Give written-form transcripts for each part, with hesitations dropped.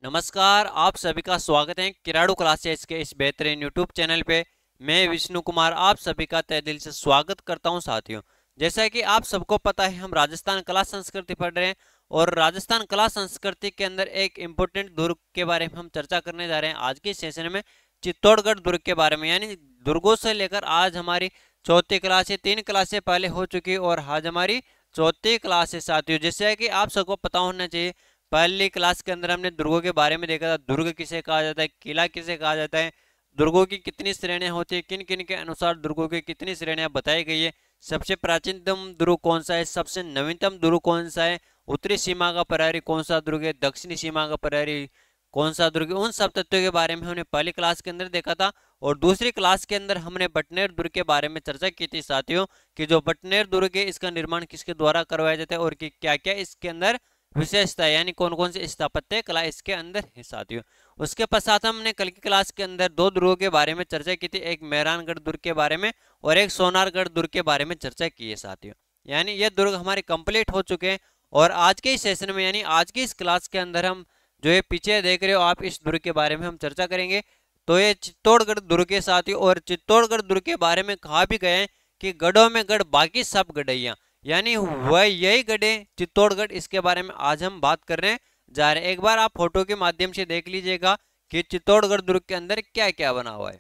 नमस्कार, आप सभी का स्वागत है किराड़ू क्लासेस के इस बेहतरीन यूट्यूब चैनल पे। मैं विष्णु कुमार आप सभी का तहे दिल से स्वागत करता हूं। साथियों, जैसा कि आप सबको पता है, हम राजस्थान कला संस्कृति पढ़ रहे हैं और राजस्थान कला संस्कृति के अंदर एक इम्पोर्टेंट दुर्ग के बारे में हम चर्चा करने जा रहे हैं आज के सेशन में। चित्तौड़गढ़ दुर्ग के बारे में, यानी दुर्गों से लेकर आज हमारी चौथी क्लास है, 3 क्लासें पहले हो चुकी और आज हमारी चौथी क्लास है। साथियों, जैसे कि आप सबको पता होना चाहिए, पहली क्लास के अंदर हमने दुर्गों के बारे में देखा था। दुर्ग किसे कहा जाता है, किला किसे कहा जाता है, दुर्गों की कितनी श्रेणियां होती है, किन किन के अनुसार दुर्गों की कितनी श्रेणियां बताई गई है, सबसे प्राचीनतम दुर्ग कौन सा है, सबसे नवीनतम दुर्ग कौन सा है, उत्तरी सीमा का प्रहरी कौन सा दुर्ग है, दक्षिणी सीमा का प्रहरी कौन सा दुर्ग है, उन सब तथ्यों के बारे में हमने पहली क्लास के अंदर देखा था। और दूसरी क्लास के अंदर हमने बटनेर दुर्ग के बारे में चर्चा की थी साथियों, कि जो बटनेर दुर्ग है इसका निर्माण किसके द्वारा करवाया जाता है और कि क्या क्या इसके अंदर विशेषता है, यानी कौन कौन सी स्थापत्य कला इसके अंदर है साथियों। उसके पश्चात हमने कल की क्लास के अंदर दो दुर्गों के बारे में चर्चा की थी, एक मेहरानगढ़ दुर्ग के बारे में और एक सोनारगढ़ दुर्ग के बारे में चर्चा की है साथियों। यानी ये दुर्ग हमारे कंप्लीट हो चुके हैं और आज के इस सेशन में, यानी आज की इस क्लास के अंदर हम जो ये पीछे देख रहे हो आप, इस दुर्ग के बारे में हम चर्चा करेंगे। तो ये चित्तौड़गढ़ दुर्ग के साथियों, और चित्तौड़गढ़ दुर्ग के बारे में कहा भी गया है कि गढ़ों में गढ़ बाकी सब गढ़ैया, यानी वह यही गढ़े चित्तौड़गढ़, इसके बारे में आज हम बात करने जा रहे हैं। एक बार आप फोटो के माध्यम से देख लीजिएगा कि चित्तौड़गढ़ दुर्ग के अंदर क्या क्या बना हुआ है।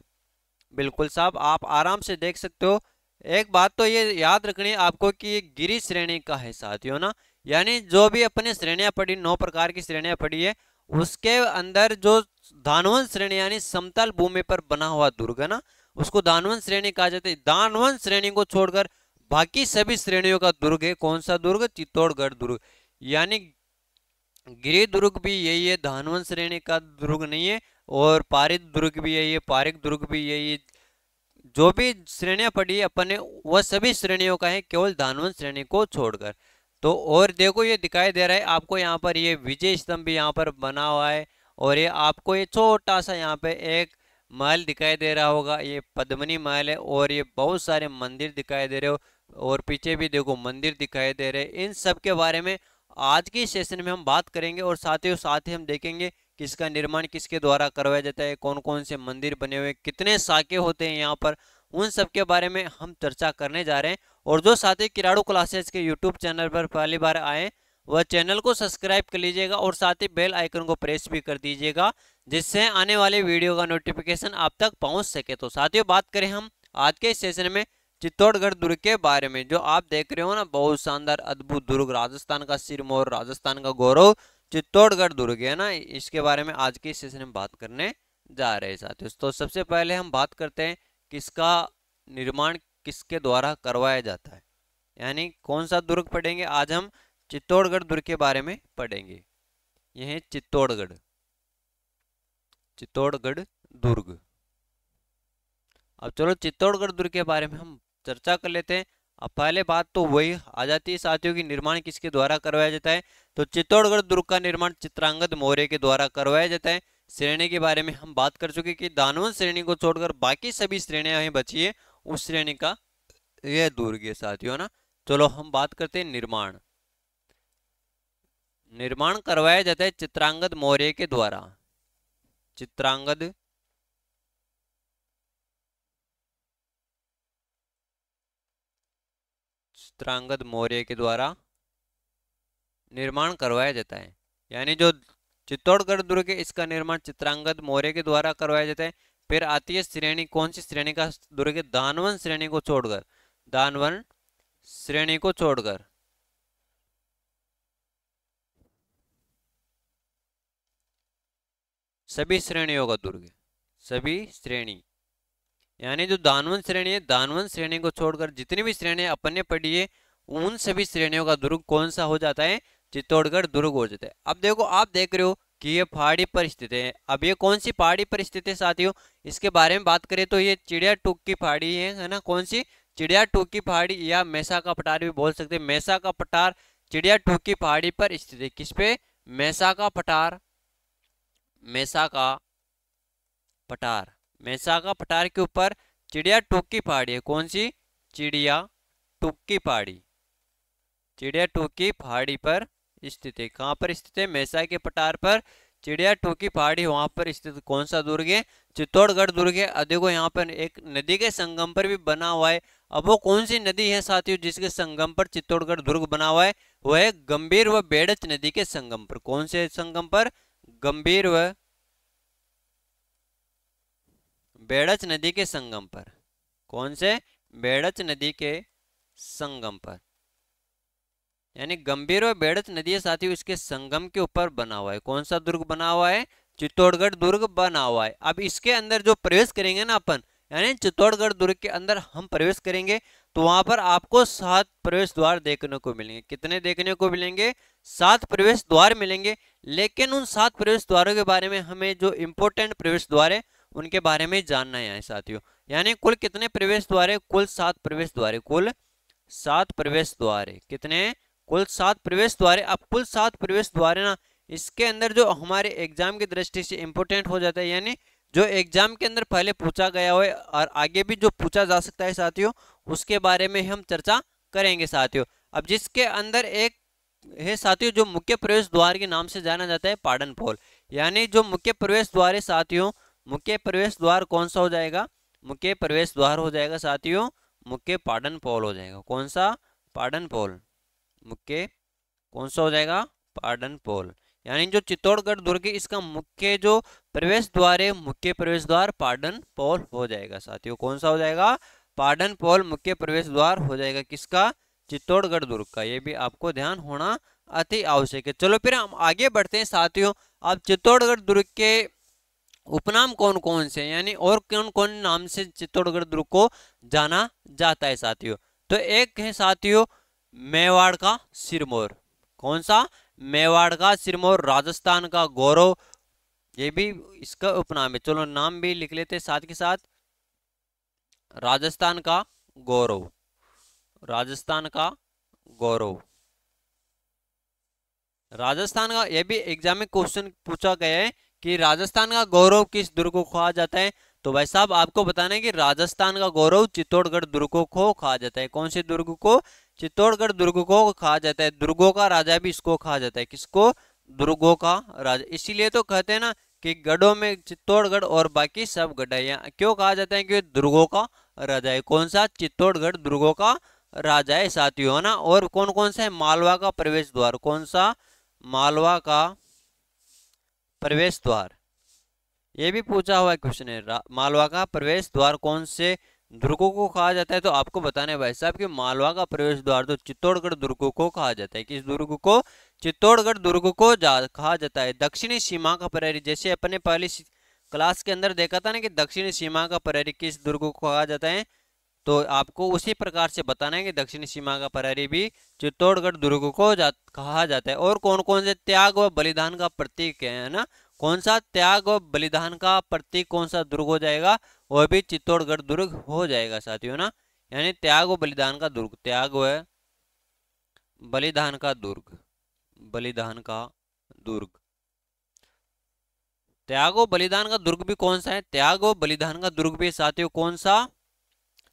बिल्कुल साहब, आप आराम से देख सकते हो। एक बात तो ये याद रखनी है आपको कि ये गिरी श्रेणी का है साथियों ना, यानी जो भी अपने श्रेणियां पढ़ी, 9 प्रकार की श्रेणियां पढ़ी है, उसके अंदर जो दानवन श्रेणी यानी समतल भूमि पर बना हुआ दुर्ग है ना, उसको दानवन श्रेणी कहा जाता है। दानवन श्रेणी को छोड़कर बाकी सभी श्रेणियों का दुर्ग है कौन सा दुर्ग, चित्तौड़गढ़ दुर्ग। यानी गिरि दुर्ग भी यही है, दानवन श्रेणी का दुर्ग नहीं है। और पारित दुर्ग भी यही है, पारिक दुर्ग भी यही है। जो भी श्रेणियां पढ़ी है अपन ने, वह सभी श्रेणियों का है, केवल दानवन श्रेणी को छोड़कर। तो और देखो, ये दिखाई दे रहा है आपको यहाँ पर, ये विजय स्तंभ भी यहाँ पर बना हुआ है। और ये आपको ये छोटा सा यहाँ पे एक महल दिखाई दे रहा होगा, ये पद्मनी महल है। और ये बहुत सारे मंदिर दिखाई दे रहे हो, और पीछे भी देखो मंदिर दिखाई दे रहे हैं। इन सब के बारे में आज की सेशन में हम बात करेंगे और साथ ही हम देखेंगे किसका निर्माण किसके द्वारा करवाया जाता है, कौन कौन से मंदिर बने हुए, कितने साके होते हैं यहाँ पर, उन सब के बारे में हम चर्चा करने जा रहे हैं। और जो साथी किराड़ू क्लासेस के यूट्यूब चैनल पर पहली बार आए, वह चैनल को सब्सक्राइब कर लीजिएगा और साथ ही बेल आइकन को प्रेस भी कर दीजिएगा, जिससे आने वाले वीडियो का नोटिफिकेशन आप तक पहुंच सके। तो साथियों, बात करें हम आज के सेशन में चित्तौड़गढ़ दुर्ग के बारे में। जो आप देख रहे हो ना, बहुत शानदार अद्भुत दुर्ग, राजस्थान का सिरमौर, राजस्थान का गौरव चित्तौड़गढ़ दुर्ग है ना, इसके बारे में आज के सेशन में बात करने जा रहे हैं साथियों। तो सबसे पहले हम बात करते हैं किसका निर्माण किसके द्वारा करवाया जाता है, यानी कौन सा दुर्ग पढ़ेंगे आज हम, चित्तौड़गढ़ दुर्ग के बारे में पढ़ेंगे। यह है चित्तौड़गढ़, चित्तौड़गढ़ दुर्ग। अब चलो चित्तौड़गढ़ दुर्ग के बारे में हम चर्चा कर लेते हैं। अब पहले बात तो वही आ जाती है साथियों की, निर्माण किसके द्वारा करवाया जाता है। तो चित्तौड़गढ़ दुर्ग का निर्माण चित्रांगद मौर्य के द्वारा करवाया जाता है। श्रेणी के बारे में हम बात कर चुके कि दानवन श्रेणी को छोड़कर बाकी सभी श्रेणियां बची है, उस श्रेणी का यह दुर्ग है साथियों ना। चलो हम बात करते हैं निर्माण। निर्माण करवाया जाता है चित्रांगद मौर्य के द्वारा, चित्रांगद चित्रांगद मौर्य के द्वारा निर्माण करवाया जाता है। यानी जो चित्तौड़गढ़ दुर्ग है, इसका निर्माण चित्रांगद मौर्य के द्वारा करवाया जाता है। फिर आती है श्रेणी, कौन सी श्रेणी का दुर्ग है, दानवन श्रेणी को छोड़कर, दानवन श्रेणी को छोड़कर सभी श्रेणियों का दुर्ग है, सभी श्रेणी। यानी जो दानवन श्रेणी है, दानवन श्रेणी को छोड़कर जितनी भी श्रेणियां अपन ने पढ़ी है, उन सभी श्रेणियों का दुर्ग कौन सा हो जाता है, चित्तौड़गढ़ दुर्ग हो जाता है। अब देखो, आप देख रहे हो कि ये पहाड़ी पर स्थित है। अब ये कौन सी पहाड़ी पर स्थित है साथियों, इसके बारे में बात करें तो ये चिड़िया टूक की पहाड़ी है ना। कौन सी, चिड़िया टूक की पहाड़ी, या मैसा का पठार भी बोल सकते हैं। मैसा का पठार चिड़िया टूक की पहाड़ी पर स्थित है। किस पे, मैसा का पठार, मैसा का पठार, मैसा का पठार के ऊपर चिड़िया टूक की पहाड़ी है। कौन सी, चिड़िया टूक की पहाड़ी, चिड़िया टूक की पहाड़ी पर स्थित है। कहाँ पर स्थित है, मैसा के पठार पर चिड़िया टोकी पहाड़ी वहां पर स्थित कौन सा दुर्ग है? चित्तौड़गढ़ दुर्ग है। अब देखो यहाँ पर एक नदी के संगम पर भी बना हुआ है। अब वो कौन सी नदी है साथियों जिसके संगम पर चित्तौड़गढ़ दुर्ग बना हुआ है? वह है गंभीर व बेड़च नदी के संगम पर। कौन से संगम पर? गंभीर व बेड़च नदी के संगम पर। कौन से? बेड़च नदी के संगम पर, यानी गंभीर व बेड़च नदी है साथियों, इसके संगम के ऊपर बना हुआ है। कौन सा दुर्ग बना हुआ है? चित्तौड़गढ़ दुर्ग बना हुआ है। अब इसके अंदर जो प्रवेश करेंगे ना अपन, यानी चित्तौड़गढ़ दुर्ग के अंदर हम प्रवेश करेंगे तो वहां पर आपको 7 प्रवेश द्वार देखने को मिलेंगे। कितने देखने को मिलेंगे? 7 प्रवेश द्वार मिलेंगे। लेकिन उन 7 प्रवेश द्वारों के बारे में हमें जो इंपोर्टेंट प्रवेश द्वार है उनके बारे में जानना है साथियों। यानी कुल कितने प्रवेश द्वार है? कुल 7 प्रवेश द्वार है। कुल 7 प्रवेश द्वार है। कितने? कुल 7 प्रवेश द्वार है। अब कुल 7 प्रवेश द्वार है ना, इसके अंदर जो हमारे एग्जाम की दृष्टि से इंपोर्टेंट हो जाता है, यानी जो एग्जाम के अंदर पहले पूछा गया हो और आगे भी जो पूछा जा सकता है साथियों, उसके बारे में हम चर्चा करेंगे साथियों। अब जिसके अंदर एक है साथियों जो मुख्य प्रवेश द्वार के नाम से जाना जाता है पाटन पोल, यानी जो मुख्य प्रवेश द्वार है साथियों, मुख्य प्रवेश द्वार कौन सा हो जाएगा? मुख्य प्रवेश द्वार हो जाएगा साथियों मुख्य पाटन पोल हो जाएगा। कौन सा? पाटन पोल। मुख्य कौन सा हो जाएगा? पाटन पोल। यानी जो चित्तौड़गढ़ दुर्ग है इसका मुख्य जो प्रवेश द्वार है, मुख्य प्रवेश द्वार पाटन पोल हो जाएगा साथियों। कौन सा हो जाएगा? पाटन पोल मुख्य प्रवेश द्वार हो जाएगा। किसका? चित्तौड़गढ़ दुर्ग का। ये भी आपको ध्यान होना अति आवश्यक है। चलो फिर हम आगे बढ़ते हैं साथियों। अब चित्तौड़गढ़ दुर्ग के उपनाम कौन कौन से, यानी और कौन कौन नाम से चित्तौड़गढ़ दुर्ग को जाना जाता है साथियों? तो एक है साथियों मेवाड़ का सिरमौर। कौन सा? मेवाड़ का सिरमौर। राजस्थान का गौरव, ये भी इसका उपनाम है। चलो नाम भी लिख लेते साथ के साथ। राजस्थान का गौरव। राजस्थान का गौरव। राजस्थान का, यह भी एग्जाम में क्वेश्चन पूछा गया है कि राजस्थान का गौरव किस दुर्ग को कहा जाता है? तो भाई साहब आपको बताना है कि राजस्थान का गौरव चित्तौड़गढ़ दुर्ग को कहा जाता है। कौन से दुर्ग को? चित्तौड़गढ़ दुर्ग को कहा जाता है। दुर्गों का राजा भी इसको कहा जाता है। किसको? दुर्गों का राजा। इसीलिए तो कहते हैं ना कि गढ़ों में चित्तौड़गढ़ और बाकी सब गढ़ है। क्यों कहा जाता है? कि दुर्गों का राजा है। कौन सा? चित्तौड़गढ़ दुर्गों का राजा है साथियों, है ना। और कौन कौन सा है? मालवा का प्रवेश द्वार। कौन सा? मालवा का प्रवेश द्वार। ये भी पूछा हुआ क्वेश्चन है। मालवा का प्रवेश द्वार कौन से दुर्गों को कहा जाता है? तो आपको बताना है भाई साहब कि मालवा का प्रवेश द्वार तो चित्तौड़गढ़ दुर्ग को कहा जाता है। किस दुर्ग को? चित्तौड़गढ़ दुर्ग को कहा जाता है। दक्षिणी सीमा का प्रहरी, जैसे अपने पहली क्लास के अंदर देखा था ना कि दक्षिणी सीमा का प्रहरी किस दुर्ग को कहा जाता है, तो आपको उसी प्रकार से बताना है कि दक्षिणी सीमा का प्रहरी भी चित्तौड़गढ़ दुर्ग को कहा जाता है। और कौन कौन से त्याग व बलिदान का प्रतीक है ना, कौन सा त्याग व बलिदान का प्रतीक कौन सा दुर्ग हो जाएगा? वह भी चित्तौड़गढ़ दुर्ग हो जाएगा साथियों ना। यानी त्याग व बलिदान का दुर्ग, त्याग व बलिदान का दुर्ग, बलिदान का दुर्ग। त्याग व बलिदान का दुर्ग भी कौन सा है? त्याग व बलिदान का दुर्ग भी साथियों कौन सा?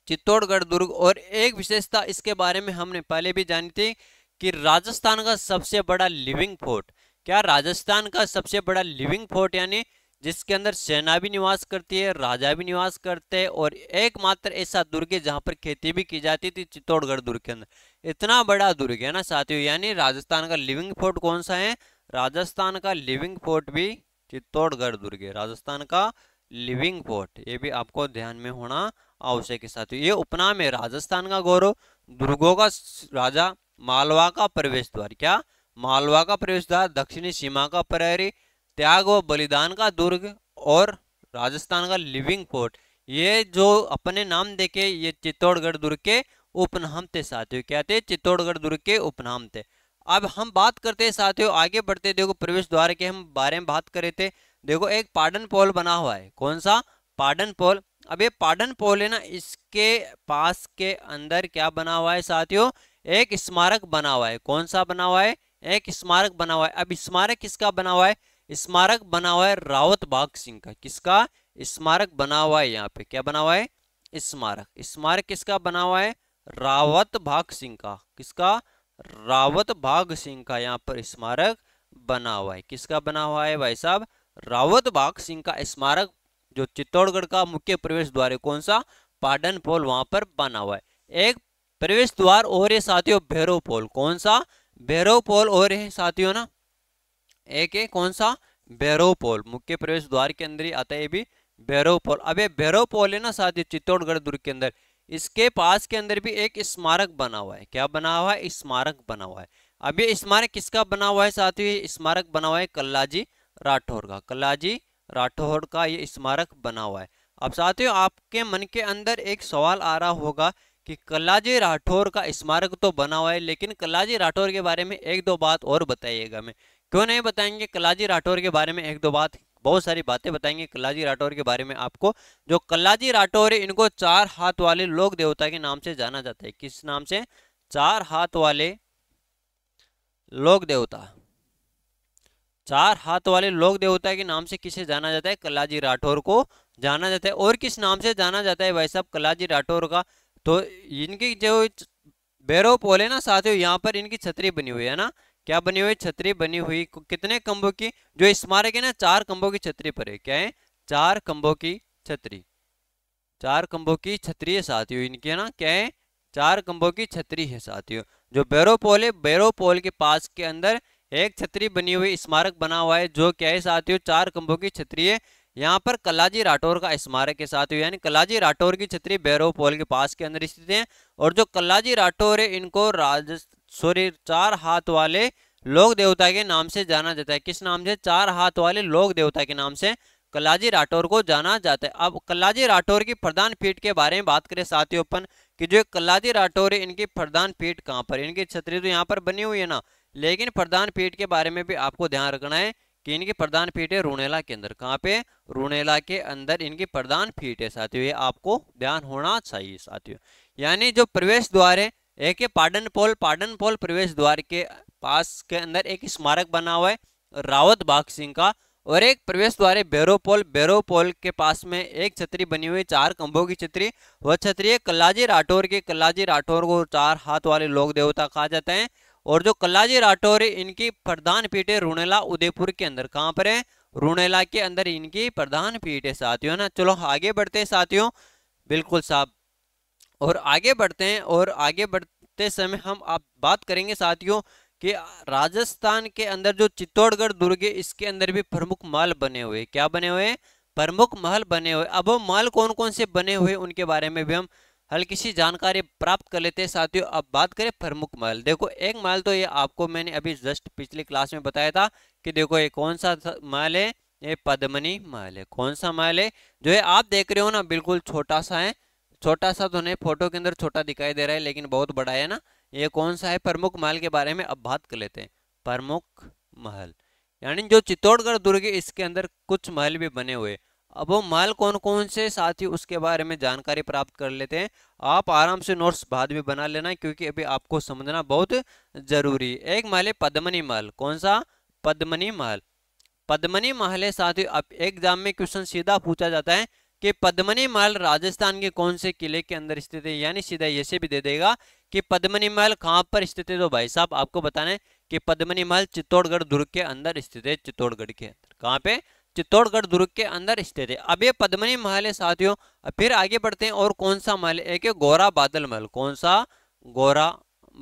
चित्तौड़गढ़ दुर्ग। और एक विशेषता इसके बारे में हमने पहले भी जानी थी कि राजस्थान का सबसे बड़ा लिविंग फोर्ट। क्या? राजस्थान का सबसे बड़ा लिविंग फोर्ट, यानी जिसके अंदर सेना भी निवास करती है, राजा भी निवास करते हैं, और एकमात्र ऐसा दुर्ग है जहां पर खेती भी की जाती थी, चित्तौड़गढ़ दुर्ग के अंदर। इतना बड़ा दुर्ग है ना साथियों। यानी राजस्थान का लिविंग फोर्ट कौन सा है? राजस्थान का लिविंग फोर्ट भी चित्तौड़गढ़ दुर्ग है। राजस्थान का लिविंग फोर्ट, ये भी आपको ध्यान में होना आवश्यक है साथियों। ये उपनाम है। राजस्थान का गौरव, दुर्गों का राजा, मालवा का प्रवेश द्वार। क्या? मालवा का प्रवेश द्वार, दक्षिणी सीमा का प्रहरी, त्याग व बलिदान का दुर्ग, और राजस्थान का लिविंग फोर्ट। ये जो अपने नाम देके ये चित्तौड़गढ़ दुर्ग के उपनाम थे साथियों। क्या थे? चित्तौड़गढ़ दुर्ग के उपनाम थे। अब हम बात करते हैं साथियों, आगे बढ़ते। देखो प्रवेश द्वार के हम बारे में बात करे थे। देखो एक पाटन पोल बना हुआ है। कौन सा? पाटन पोल। अब ये पाटन पोल है ना, इसके पास के अंदर क्या बना हुआ है साथियों? एक स्मारक बना हुआ है। कौन सा बना हुआ है? एक स्मारक बना हुआ है। अब स्मारक किसका बना हुआ है? स्मारक बना हुआ है रावत भाग सिंह का। किसका स्मारक बना हुआ है? यहाँ पे क्या बना हुआ है? स्मारक। स्मारक किसका बना हुआ है? रावत भाग सिंह का। किसका? रावत भाग सिंह का यहाँ पर स्मारक बना हुआ है। किसका बना हुआ है भाई साहब? रावत बाग सिंह का स्मारक जो चित्तौड़गढ़ का मुख्य प्रवेश द्वार है, कौन सा? पाटन पोल, वहां पर बना हुआ है। एक प्रवेश द्वार और है साथियों, भैरव पोल। कौन सा? भैरव पोल और है साथियों ना, एक है कौन सा? भैरव पोल, मुख्य प्रवेश द्वार के अंदर ही आता है ये भी भैरव पोल। अब ये भैरव पोल है ना साथियों चित्तौड़गढ़ दुर्ग के अंदर, इसके पास के अंदर भी एक स्मारक बना हुआ है। क्या बना हुआ है? स्मारक बना हुआ है। अब ये स्मारक किसका बना हुआ है साथियों? ये स्मारक बना हुआ है कल्लाजी राठौर का। कल्लाजी राठौर का ये स्मारक बना हुआ है। अब साथियों आपके मन के अंदर एक सवाल आ रहा होगा कि कल्लाजी राठौर का स्मारक तो बना हुआ है, लेकिन कल्लाजी राठौर के बारे में एक दो बात और बताइएगा। हमें क्यों नहीं बताएंगे कल्लाजी राठौर के बारे में एक दो बात? बहुत सारी बातें बताएंगे कल्लाजी राठौर के बारे में आपको। जो कल्लाजी राठौर है इनको चार हाथ वाले लोक देवता के नाम से जाना जाता है। किस नाम से? चार हाथ वाले लोक देवता। चार हाथ वाले लोक देवता के नाम से किसे जाना जाता है? कल्लाजी राठौर को जाना जाता है। और किस नाम से जाना जाता है भाई साहब कल्लाजी राठौर का? तो इनकी जो भैरव पोल है ना साथियों, यहाँ पर इनकी छतरी बनी हुई है ना। क्या बनी हुई? छतरी बनी हुई। कितने खंभों की? जो स्मारक है ना, चार खंभों की छतरी पर है। क्या है? चार खंभों की छतरी। चार खंभों की छतरी है साथियों इनकी, है ना। क्या है? चार खंभों की छतरी है साथियों। जो भैरव पोल है, भैरव पोल के पास के अंदर एक छतरी बनी हुई स्मारक बना हुआ है, जो क्या है साथियों? चार खंभों की छतरी है। यहाँ पर कल्लाजी राठौर का स्मारक है साथियों, यानी कल्लाजी राठौर की छतरी भैरव पोल के पास के अंदर स्थित है। और जो कल्लाजी राठौर है इनको चार हाथ वाले लोक देवता के नाम से जाना जाता है। किस नाम से? चार हाथ वाले लोक देवता के नाम से कल्लाजी राठौर को जाना जाता है। अब कल्लाजी राठौर की प्रधान पीठ के बारे में बात करें साथियों अपन, कि जो कल्लाजी राठौर है इनकी प्रधान पीठ कहाँ पर? इनकी छतरी तो यहाँ पर बनी हुई है ना, लेकिन प्रधान पीठ के बारे में भी आपको ध्यान रखना है कि इनकी प्रधान पीठ है रूणेला के अंदर। कहाँ पे? रूणेला के अंदर इनकी प्रधान पीठ है साथियों, ये आपको ध्यान होना चाहिए साथियों। यानी जो प्रवेश द्वार है, एक है पाटन पोल, पाटन पोल प्रवेश द्वार के पास के अंदर एक स्मारक बना हुआ है रावत बाग सिंह का। और एक प्रवेश द्वार है भैरव पोल, भैरव पोल के पास में एक छतरी बनी हुई, चार खंभों की छतरी। वह छतरी है कल्लाजी राठौर की। कल्लाजी राठौर को चार हाथ वाले लोक देवता कहा जाता है। और जो कल्लाजी राठौर है इनकी प्रधान पीठ है रूणेला उदयपुर के अंदर। कहाँ पर है? रूणेला के अंदर इनकी प्रधान पीठ है साथियों ना। चलो आगे बढ़ते हैं साथियों, बिल्कुल साहब। और आगे बढ़ते हैं, और आगे बढ़ते समय हम आप बात करेंगे साथियों कि राजस्थान के अंदर जो चित्तौड़गढ़ दुर्ग है इसके अंदर भी प्रमुख महल बने हुए। क्या बने हुए? प्रमुख महल बने हुए। अब वो महल कौन कौन से बने हुए उनके बारे में भी हम हल्की सी जानकारी प्राप्त कर लेते हैं साथियों। अब बात करें प्रमुख महल, देखो एक महल तो ये आपको मैंने अभी जस्ट पिछली क्लास में बताया था कि देखो ये कौन सा महल है? ये पद्मनी महल है। कौन सा महल है? जो है आप देख रहे हो ना, बिल्कुल छोटा सा है। छोटा सा तो नहीं, फोटो के अंदर छोटा दिखाई दे रहा है लेकिन बहुत बड़ा है ना। ये कौन सा है? प्रमुख महल के बारे में अब बात कर लेते हैं। प्रमुख महल यानी जो चित्तौड़गढ़ दुर्ग है इसके अंदर कुछ महल भी बने हुए। अब वो महल कौन कौन से साथी उसके बारे में जानकारी प्राप्त कर लेते हैं। आप आराम से नोट्स बाद में बना लेना, क्योंकि अभी आपको समझना बहुत जरूरी है। एक महल है पद्मनी महल। कौन सा? पद्मनी महल। पद्मनी महल है साथियों। अब एग्जाम में क्वेश्चन सीधा पूछा जाता है कि पद्मनी महल राजस्थान के कौन से किले के अंदर स्थित है, यानी सीधा ऐसे भी दे देगा कि पद्मनी महल कहाँ पर स्थित है। तो भाई साहब आपको बताना है कि पद्मनी महल चित्तौड़गढ़ दुर्ग के अंदर स्थित है। चित्तौड़गढ़ के अंदर कहाँ पे? चित्तौड़गढ़ दुर्ग के अंदर स्थित है। अब ये पद्मनी महल है साथियों। अब फिर आगे बढ़ते हैं, और कौन सा महल? एक है गोरा बादल महल। कौन सा? गोरा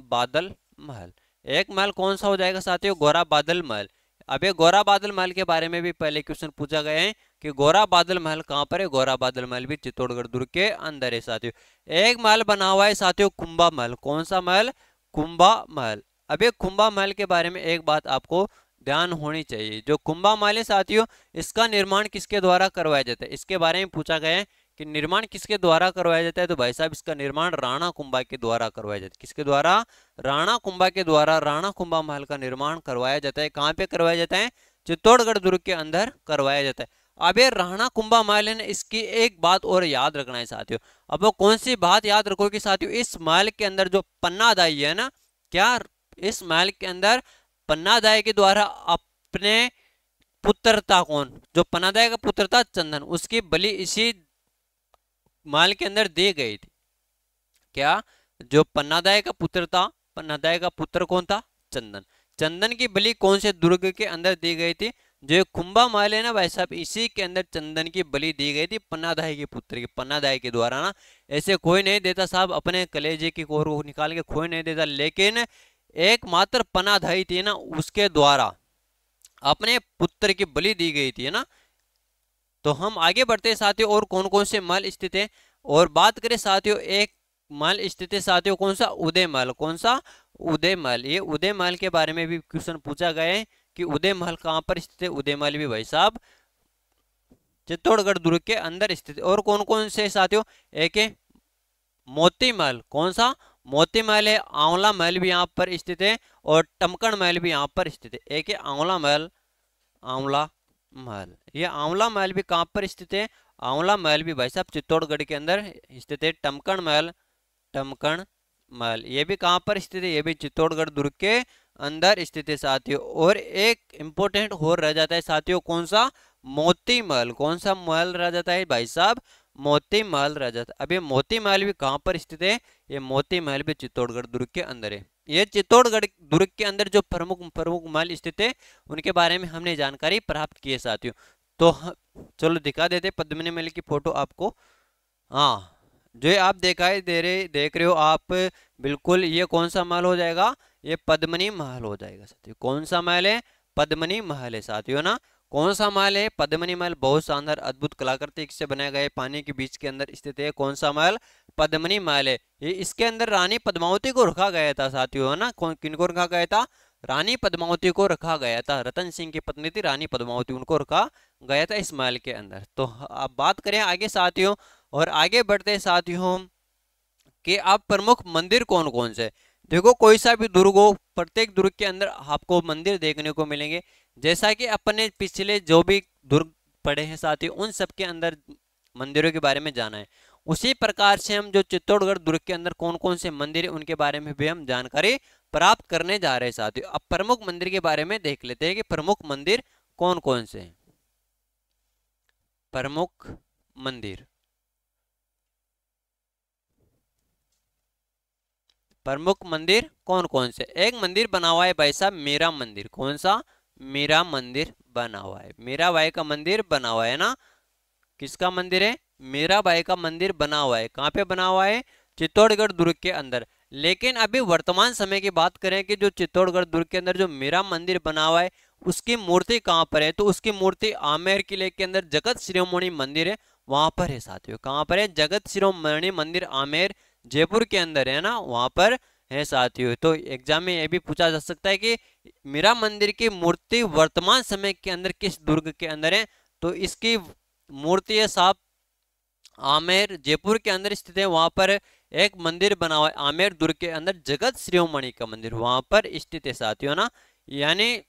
बादल महल। एक महल कौन सा हो जाएगा साथियों? गोरा बादल महल। अब ये गोरा बादल महल के बारे में भी पहले क्वेश्चन पूछा गया है कि गोरा बादल महल कहाँ पर है। गोरा बादल महल भी चित्तौड़गढ़ दुर्ग के अंदर है साथियों। एक महल बना हुआ है साथियों कुंभा महल। कौन सा महल? कुंभा महल। अब ये कुंभा महल के बारे में एक बात आपको ध्यान होनी चाहिए। जो कुंभा महल है साथियों, इसका निर्माण किसके द्वारा करवाया जाता है? इसके बारे में पूछा गया है कि निर्माण किसके द्वारा करवाया जाता है। तो भाई साहब इसका निर्माण राणा कुंभा के द्वारा करवाया जाता है। किसके द्वारा? राणा कुंभा के द्वारा राणा कुंभा महल का निर्माण करवाया जाता है। कहाँ पे करवाया जाता है? चित्तौड़गढ़ दुर्ग के अंदर करवाया जाता है। अब ये राणा कुंभा महल है ना, इसकी एक बात और याद रखना है साथियों। अब वो कौन सी बात याद रखोगे साथियों? इस महल के अंदर जो पन्नादाई है ना, क्या इस महल के अंदर पन्नादाई के द्वारा अपने पुत्रता, कौन जो पन्नादाई का पुत्र था चंदन, उसकी बलि इसी महल के अंदर दी गई थी। क्या? जो पन्नादाई का पुत्र था, पन्नादाई का पुत्र कौन था? चंदन। चंदन की बलि कौन से दुर्ग के अंदर दी गई थी? जो कुंभा महल है ना भाई साहब, इसी के अंदर चंदन की बलि दी गई थी पन्नादाई के पुत्र की, पन्नादाई के द्वारा ना। ऐसे कोई नहीं देता साहब, अपने कलेजे की कोर को निकाल के कोई नहीं देता, लेकिन एकमात्र पन्नादाई थी ना, उसके द्वारा अपने पुत्र की बलि दी गई थी, है ना। तो हम आगे बढ़ते हैं साथियों, और कौन कौन से महल स्थित है। और बात करें साथियों, एक महल स्थित है साथियों, कौन सा? उदय महल। कौन सा? उदय महल। ये उदय महल के बारे में भी क्वेश्चन पूछा गया है कि उदय महल कहाँ पर स्थित है। उदय महल भी भाई साहब चित्तौड़गढ़ दुर्ग के अंदर स्थित है। और कौन कौन से साथियों? एक है मोती महल। कौन सा? मोती महल है। आंवला महल भी यहाँ पर स्थित है, और टमकन महल भी यहाँ पर स्थित है। एक है आंवला महल, आंवला महल। ये आंवला महल भी कहाँ पर स्थित है? आंवला महल भी भाई साहब चित्तौड़गढ़ के अंदर स्थित है। टमकन महल, टमकन महल ये भी कहाँ पर स्थित है? ये भी चित्तौड़गढ़ दुर्ग के अंदर स्थित है साथियों। और एक इंपॉर्टेंट और रह जाता है साथियों, कौन सा? मोती महल। कौन सा महल रह जाता है भाई साहब? मोती महल रह जाता है। अब ये मोती महल भी कहाँ पर स्थित है? ये मोती महल भी चित्तौड़गढ़ दुर्ग के अंदर है। ये चित्तौड़गढ़ दुर्ग के अंदर जो प्रमुख प्रमुख महल स्थित है, उनके बारे में हमने जानकारी प्राप्त की है साथियों। तो चलो दिखा देते पद्मिनी महल की फोटो आपको। हाँ, जो आप देख रहे हो आप, बिल्कुल ये कौन सा महल हो जाएगा? ये पद्मिनी महल हो जाएगा साथियों। कौन सा महल है? पद्मिनी महल है साथियों ना। कौन सा महल है? पद्मिनी महल। बहुत शानदार अद्भुत कलाकृति से बनाया गया है, पानी के बीच के अंदर स्थित है। कौन सा महल? पद्मिनी महल है। ये इसके अंदर रानी पद्मावती को रखा गया था साथियों, है ना। कौन किनको रखा गया था? रानी पद्मावती को रखा गया था। रतन सिंह की पत्नी थी रानी पद्मावती, उनको रखा गया था इस महल के अंदर। तो अब बात करें आगे साथियों, और आगे बढ़ते साथियों कि आप प्रमुख मंदिर कौन कौन से। देखो कोई सा भी दुर्ग हो, प्रत्येक दुर्ग के अंदर आपको मंदिर देखने को मिलेंगे। जैसा कि अपने पिछले जो भी दुर्ग पड़े हैं साथियों, उन सब के अंदर मंदिरों के बारे में जाना है। उसी प्रकार से हम जो चित्तौड़गढ़ दुर्ग के अंदर कौन कौन से मंदिर है, उनके बारे में भी हम जानकारी प्राप्त करने जा रहे हैं साथियों। अब प्रमुख मंदिर के बारे में देख लेते हैं कि प्रमुख मंदिर कौन कौन से हैं। प्रमुख मंदिर, प्रमुख मंदिर कौन कौन से? एक मंदिर बना हुआ है भाई साहब मीरा मंदिर। कौन सा? मीरा मंदिर बना हुआ है। मीराबाई का मंदिर बना हुआ है ना। किसका मंदिर है? मीराबाई का मंदिर बना हुआ है। कहाँ पे बना हुआ है? चित्तौड़गढ़ दुर्ग के अंदर। लेकिन अभी वर्तमान समय की बात करें कि जो चित्तौड़गढ़ दुर्ग के अंदर जो मीरा मंदिर बना हुआ है, उसकी मूर्ति कहाँ पर है? तो उसकी मूर्ति आमेर किले के अंदर जगत शिरोमणि मंदिर है, वहां पर है साथियों। कहाँ पर है? जगत शिरोमणि मंदिर आमेर जयपुर के अंदर है ना, वहां पर है साथियों। तो एग्जाम में यह भी पूछा जा सकता है कि मीरा मंदिर की मूर्ति वर्तमान समय के अंदर किस दुर्ग के अंदर है? तो इसकी मूर्ति है साहब आमेर जयपुर के अंदर स्थित है। वहां पर एक मंदिर बना हुआ है आमेर दुर्ग के अंदर, जगत शिरोमणि का मंदिर वहां पर स्थित है साथियों ना। यानी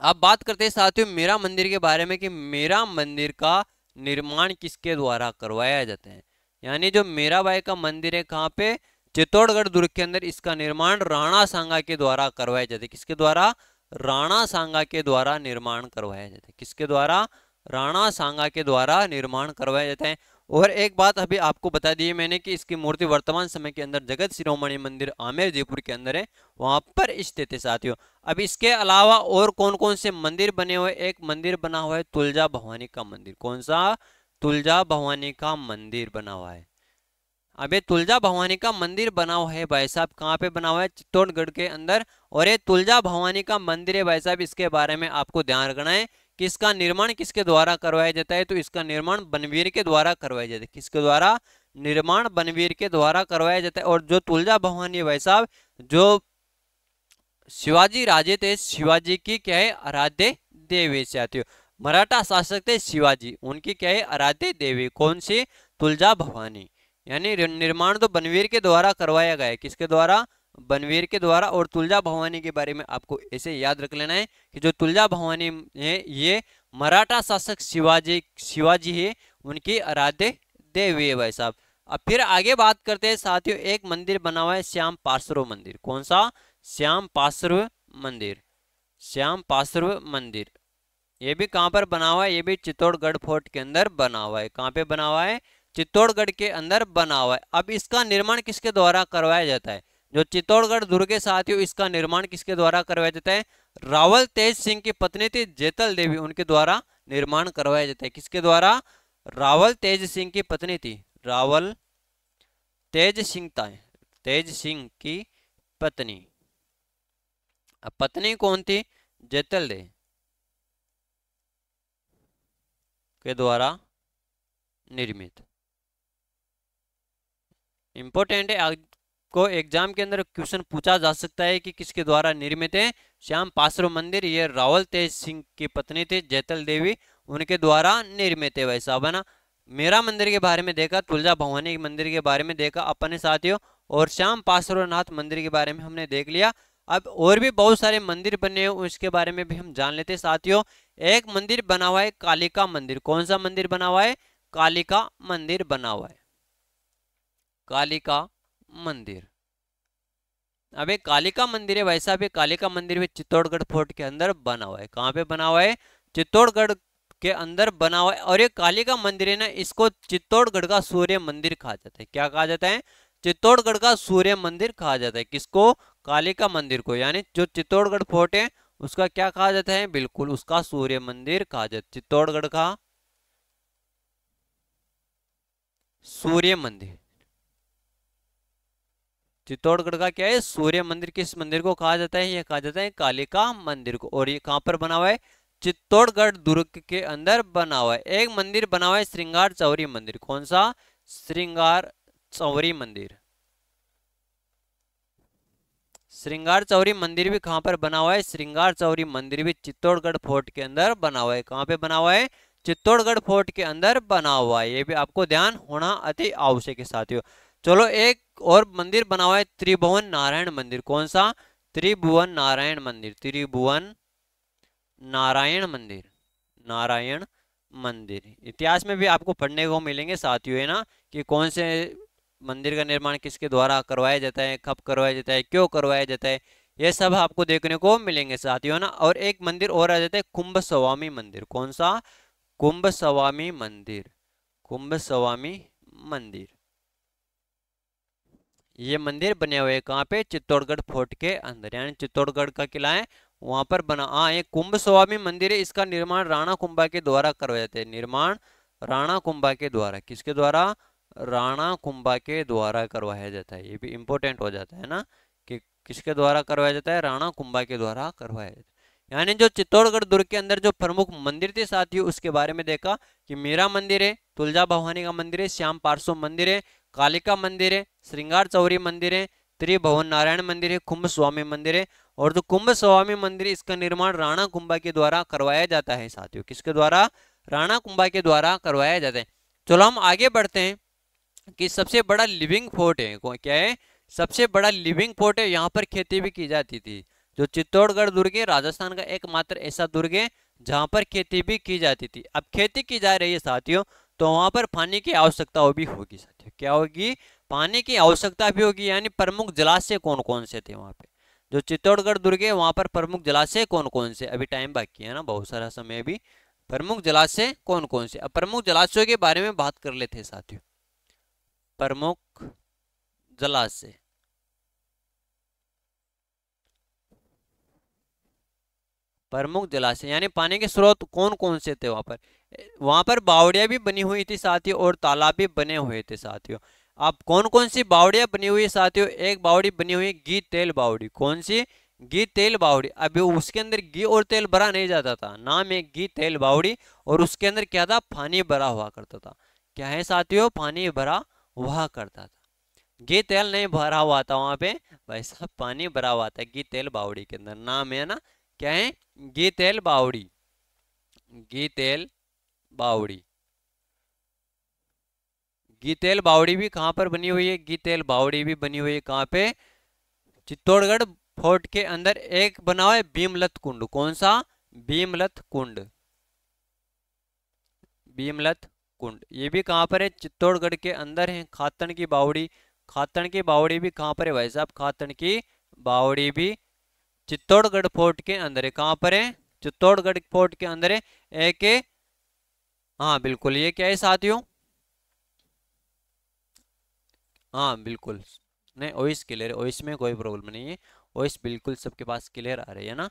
अब बात करते हैं साथियों मीरा मंदिर के बारे में कि मीरा मंदिर का निर्माण किसके द्वारा करवाया जाता है। यानी जो मीराबाई का मंदिर है कहाँ पे? चित्तौड़गढ़ दुर्ग के अंदर। इसका निर्माण राणा सांगा के द्वारा करवाया जाता है। किसके द्वारा? राणा सांगा के द्वारा निर्माण करवाया जाता है। किसके द्वारा? राणा सांगा के द्वारा निर्माण करवाया जाता है। और एक बात अभी आपको बता दी मैंने कि इसकी मूर्ति वर्तमान समय के अंदर जगत शिरोमणि मंदिर आमेर जयपुर के अंदर है, वहां पर स्थित है साथियों। अब इसके अलावा और कौन कौन से मंदिर बने हुए? एक मंदिर बना हुआ है तुलजा भवानी का मंदिर। कौन सा? तुलजा भवानी का मंदिर बना हुआ है। अब ये तुलजा भवानी का मंदिर बना हुआ है भाई साहब, कहाँ पे बना हुआ है? चित्तौड़गढ़ के अंदर। और ये तुलजा भवानी का मंदिर है भाई साहब, इसके बारे में आपको ध्यान रखना है कि इसका निर्माण किसके द्वारा करवाया जाता है? तो इसका निर्माण बनवीर के द्वारा करवाया जाता है। किसके द्वारा? निर्माण बनवीर के द्वारा करवाया जाता है। और जो तुलजा भवानी है भाई साहब, जो शिवाजी राजे थे, शिवाजी की क्या है? आराध्य देवी साथियों। मराठा शासक थे शिवाजी, उनकी क्या है? आराध्य देवी। कौन सी? तुलजा भवानी। यानी निर्माण तो बनवीर के द्वारा करवाया गया है। किसके द्वारा? बनवीर के द्वारा। और तुलजा भवानी के बारे में आपको ऐसे याद रख लेना है कि जो तुलजा भवानी है ये मराठा शासक शिवाजी है, उनकी आराध्य देवी है भाई साहब। अब फिर आगे बात करते हैं साथियों, एक मंदिर बना हुआ है श्याम पार्श्व मंदिर। कौन सा? श्याम पार्श्व मंदिर। श्याम पार्श्व मंदिर ये भी कहां पर बना हुआ है? ये भी चित्तौड़गढ़ फोर्ट के अंदर बना हुआ है। कहां पे बना हुआ है? चित्तौड़गढ़ के अंदर बना हुआ है। अब इसका निर्माण किसके द्वारा करवाया जाता है? जो चित्तौड़गढ़ दुर्ग है साथियों, इसका निर्माण किसके द्वारा करवाया जाता है? रावल तेज सिंह की पत्नी थी जेतल देवी, उनके द्वारा निर्माण करवाया जाता है। किसके द्वारा? रावल तेज सिंह की पत्नी थी, रावल तेज सिंह था, तेज सिंह की पत्नी। अब पत्नी कौन थी? जेतल देवी के द्वारा निर्मित। इंपॉर्टेंट है, आपको एग्जाम के अंदर क्वेश्चन पूछा जा सकता है कि किसके द्वारा निर्मित है? श्याम पासरो मंदिर, ये रावल तेज सिंह की पत्नी थी जेतल देवी, उनके द्वारा निर्मित है भाई साहब, है ना। मेरा मंदिर के बारे में देखा, तुलजा भवानी मंदिर के बारे में देखा अपने साथियों, और श्याम पासरोनाथ मंदिर के बारे में हमने देख लिया। अब और भी बहुत सारे मंदिर बने हैं, उसके बारे में भी हम जान लेते हैं साथियों। एक मंदिर बना हुआ है कालिका मंदिर। कौन सा मंदिर बना हुआ है? कालिका मंदिर बना हुआ है, कालिका मंदिर। अब एक कालिका मंदिर है भाई साहब, ये कालिका मंदिर भी चित्तौड़गढ़ फोर्ट के अंदर बना हुआ है। कहाँ पे बना हुआ है? चित्तौड़गढ़ के अंदर बना हुआ है। और ये कालिका मंदिर है ना, इसको चित्तौड़गढ़ का सूर्य मंदिर कहा जाता है। क्या कहा जाता है? चित्तौड़गढ़ का सूर्य मंदिर कहा जाता है। किसको? कालिका मंदिर को। यानी जो चित्तौड़गढ़ फोर्ट है उसका क्या कहा जाता है? बिल्कुल, उसका सूर्य मंदिर कहा जाता है। चित्तौड़गढ़ का सूर्य मंदिर, चित्तौड़गढ़ का क्या है? सूर्य मंदिर। किस मंदिर को कहा जाता है? ये कहा जाता है कालिका मंदिर को। और ये कहां पर बना हुआ है? चित्तौड़गढ़ दुर्ग के अंदर बना हुआ है। एक मंदिर बना हुआ है श्रृंगार चौरी मंदिर। कौन सा? श्रृंगार चौरी मंदिर। श्रृंगार चौरी मंदिर भी कहां पर बना हुआ है? श्रृंगार चौरी मंदिर भी चित्तौड़गढ़ फोर्ट के अंदर बना हुआ है। कहां पे बना हुआ है? चित्तौड़गढ़ फोर्ट के अंदर बना हुआ है। ये भी आपको ध्यान होना अति आवश्यक है साथियों। चलो, एक और मंदिर बना हुआ है त्रिभुवन नारायण मंदिर। कौन सा? त्रिभुवन नारायण मंदिर, त्रिभुवन नारायण मंदिर, नारायण मंदिर। इतिहास में भी आपको पढ़ने को मिलेंगे साथियों, है ना, कि कौन से मंदिर का निर्माण किसके द्वारा करवाया जाता है, कब करवाया जाता है, क्यों करवाया जाता है, ये सब आपको देखने को मिलेंगे साथियों, ना। और एक मंदिर और आ जाता है कुंभ स्वामी मंदिर। कौन सा? कुंभ स्वामी मंदिर, कुंभ स्वामी मंदिर। ये मंदिर बने हुए हैं कहाँ पे? चित्तौड़गढ़ फोर्ट के अंदर, यानी चित्तौड़गढ़ का किला है वहां पर बना। हाँ, एक कुंभ स्वामी मंदिर है, इसका निर्माण राणा कुंभा के द्वारा करवाया जाता है। निर्माण राणा कुंभा के द्वारा। किसके द्वारा? राणा कुंभा के द्वारा करवाया जाता है। ये भी इंपॉर्टेंट हो जाता है ना, कि किसके द्वारा करवाया जाता है? राणा कुंभा के द्वारा करवाया जाता है। यानी जो चित्तौड़गढ़ दुर्ग के अंदर जो प्रमुख मंदिर थे साथियों, उसके बारे में देखा कि मीरा मंदिर है, तुलजा भवानी का मंदिर है, श्याम पार्श्व मंदिर है, कालिका मंदिर है, श्रृंगार चौरी मंदिर है, त्रिभुवन नारायण मंदिर है, कुंभ स्वामी मंदिर है। और जो कुंभ स्वामी मंदिर, इसका निर्माण राणा कुंभा के द्वारा करवाया जाता है साथियों। किसके द्वारा? राणा कुंभा के द्वारा करवाया जाता है। चलो हम आगे बढ़ते हैं कि सबसे बड़ा लिविंग फोर्ट है क्या है? सबसे बड़ा लिविंग फोर्ट है, यहाँ पर खेती भी की जाती थी। जो चित्तौड़गढ़ दुर्ग है राजस्थान का एकमात्र ऐसा दुर्ग है जहां पर खेती भी की जाती थी। अब खेती की जा रही है साथियों, तो वहां पर पानी की आवश्यकता भी होगी साथियों। क्या होगी? पानी की आवश्यकता भी होगी। यानी प्रमुख जलाशय कौन कौन से थे वहां पे? जो चित्तौड़गढ़ दुर्ग है वहां पर प्रमुख जलाशय कौन कौन से? अभी टाइम बाकी है ना, बहुत सारा समय भी। प्रमुख जलाशय कौन कौन से? अब प्रमुख जलाशयों के बारे में बात कर लेते हैं साथियों। प्रमुख जलाशय, प्रमुख जलाशय यानी पानी के स्रोत कौन कौन से थे वहां पर? वहां पर बावड़ियां भी बनी हुई थी साथियों, और तालाब भी बने हुए थे साथियों। अब कौन कौन सी बावड़ियां बनी हुई है साथियों? एक बावड़ी बनी हुई है घी तेल बावड़ी। कौन सी? घी तेल बावड़ी। अभी उसके अंदर घी और तेल भरा नहीं जाता था, नाम है घी तेल बावड़ी। और उसके अंदर क्या था? पानी भरा हुआ करता था। क्या है साथियों? पानी भरा हुआ करता था। घी तेल नहीं भरा हुआ था वहां पे, भाई साहब पानी भरा हुआ था घी तेल बावड़ी के अंदर। नाम है ना, क्या है? घी तेल बावड़ी, घी तेल बावड़ी। घी तेल बावड़ी भी कहां पर बनी हुई है? घी तेल बावड़ी भी बनी हुई है कहां पे? चित्तौड़गढ़ फोर्ट के अंदर। एक बना हुआ है भीमलत कुंड। कौन सा? भीमलत कुंड, भीमलत कुंड। ये भी कहां पर है? चित्तौड़गढ़ के अंदर है। खातन की बावड़ी, खातन की बावड़ी भी कहां पर है भाई साहब? खातन की बावड़ी भी चित्तौड़गढ़ फोर्ट के अंदर है। कहां पर है? चित्तौड़गढ़ फोर्ट के अंदर है। एक है, हाँ बिल्कुल, ये क्या है साथियों? हाँ बिल्कुल, नहीं ओइस क्लियर है, ओइस में कोई प्रॉब्लम नहीं है, ओइस बिल्कुल सबके पास क्लियर आ रही है ना।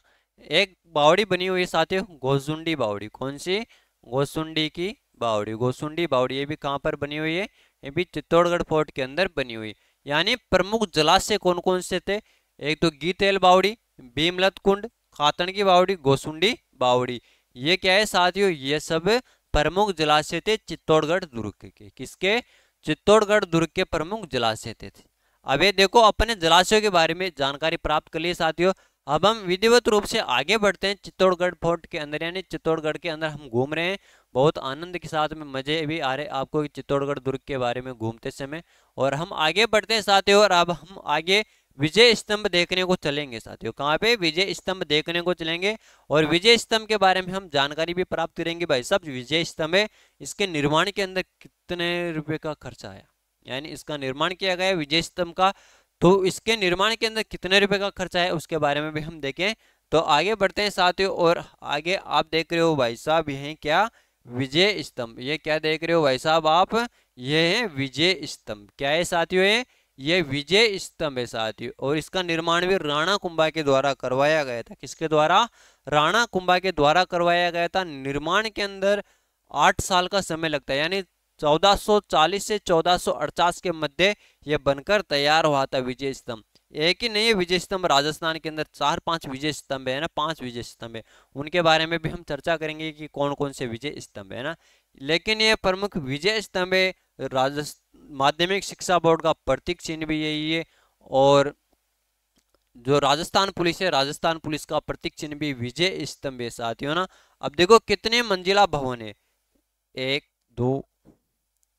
एक बावड़ी बनी हुई है साथियों, गोसुंडी बावड़ी। कौन सी? गोसुंडी की बावड़ी। गोसुंडी बावड़ी ये भी कहाँ पर बनी हुई है? ये भी चित्तौड़गढ़ फोर्ट के अंदर बनी हुई। यानी प्रमुख जलाशय कौन कौन से थे? एक तो गीतेल बावड़ी, भीमलत कुंड, खातन की बावड़ी, गोसुंडी बावड़ी। ये क्या है साथियों? ये सब प्रमुख जलाशय थे चित्तौड़गढ़ दुर्ग के। किसके? चित्तौड़गढ़ दुर्ग के प्रमुख जलाशय थे। अब ये देखो अपने जलाशयों के बारे में जानकारी प्राप्त कर लिए साथियों। अब हम विधिवत रूप से आगे बढ़ते हैं चित्तौड़गढ़ फोर्ट के अंदर, यानी चित्तौड़गढ़ के अंदर हम घूम रहे हैं। बहुत आनंद के साथ में मजे भी आ रहे आपको चित्तौड़गढ़ दुर्ग के बारे में घूमते समय। और हम आगे बढ़ते हैं साथियों, और अब हम आगे विजय स्तंभ देखने को चलेंगे साथियों। कहाँ पे? विजय स्तंभ देखने को चलेंगे। और विजय स्तंभ के बारे में हम जानकारी भी प्राप्त करेंगे। भाई साहब विजय स्तंभ है, इसके निर्माण के अंदर कितने रुपए का खर्चा आया, यानी इसका निर्माण किया गया विजय स्तंभ का, तो इसके निर्माण के अंदर कितने रुपए का खर्चा है उसके बारे में भी हम देखें। तो आगे बढ़ते हैं साथियों, और आगे आप देख रहे हो भाई साहब यह क्या? विजय स्तंभ। ये क्या देख रहे हो भाई साहब आप? ये है विजय स्तंभ। क्या है साथियों? ये विजय स्तंभ है साथियों। और इसका निर्माण भी राणा कुंभा के द्वारा करवाया गया था। किसके द्वारा? राणा कुंभा के द्वारा करवाया गया था। निर्माण के अंदर 8 साल का समय लगता है, यानी 1440 से 1448 के मध्य यह बनकर तैयार हुआ था विजय स्तंभ। एक ही नहीं है विजय स्तंभ, राजस्थान के अंदर 4-5 विजय स्तंभ है ना, 5 विजय स्तंभ है। उनके बारे में भी हम चर्चा करेंगे कि कौन कौन से विजय स्तंभ है ना। लेकिन ये प्रमुख विजय स्तंभ है। माध्यमिक शिक्षा बोर्ड का प्रतीक चिन्ह भी यही है। और जो राजस्थान पुलिस है, राजस्थान पुलिस का प्रतीक चिन्ह भी विजय स्तंभ है साथियों ना। अब देखो कितने मंजिला भवन है? 1 2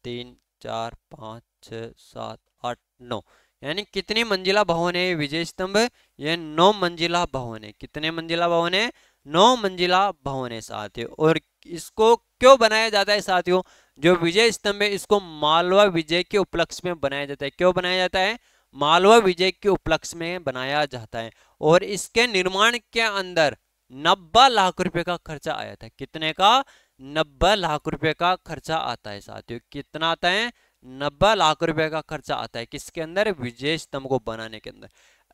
3 4 5 6 7 8 9, यानी कितनी मंजिला भवन है विजय स्तंभ? ये 9 मंजिला भवन है। कितने मंजिला भवन है? 9 मंजिला भवन है साथियों। और इसको क्यों बनाया जाता है साथियों? जो विजय स्तंभ है इसको मालवा विजय के उपलक्ष्य में बनाया जाता है। क्यों बनाया जाता है? मालवा विजय के उपलक्ष्य में बनाया जाता है। और इसके निर्माण के अंदर 90 लाख रुपए का खर्चा आया था। कितने का? 90 लाख रुपए का खर्चा आता है साथियों। कितना आता है? 90 लाख रुपए का खर्चा आता है। किसके अंदर? विजय स्तंभ को बनाने के अंदर।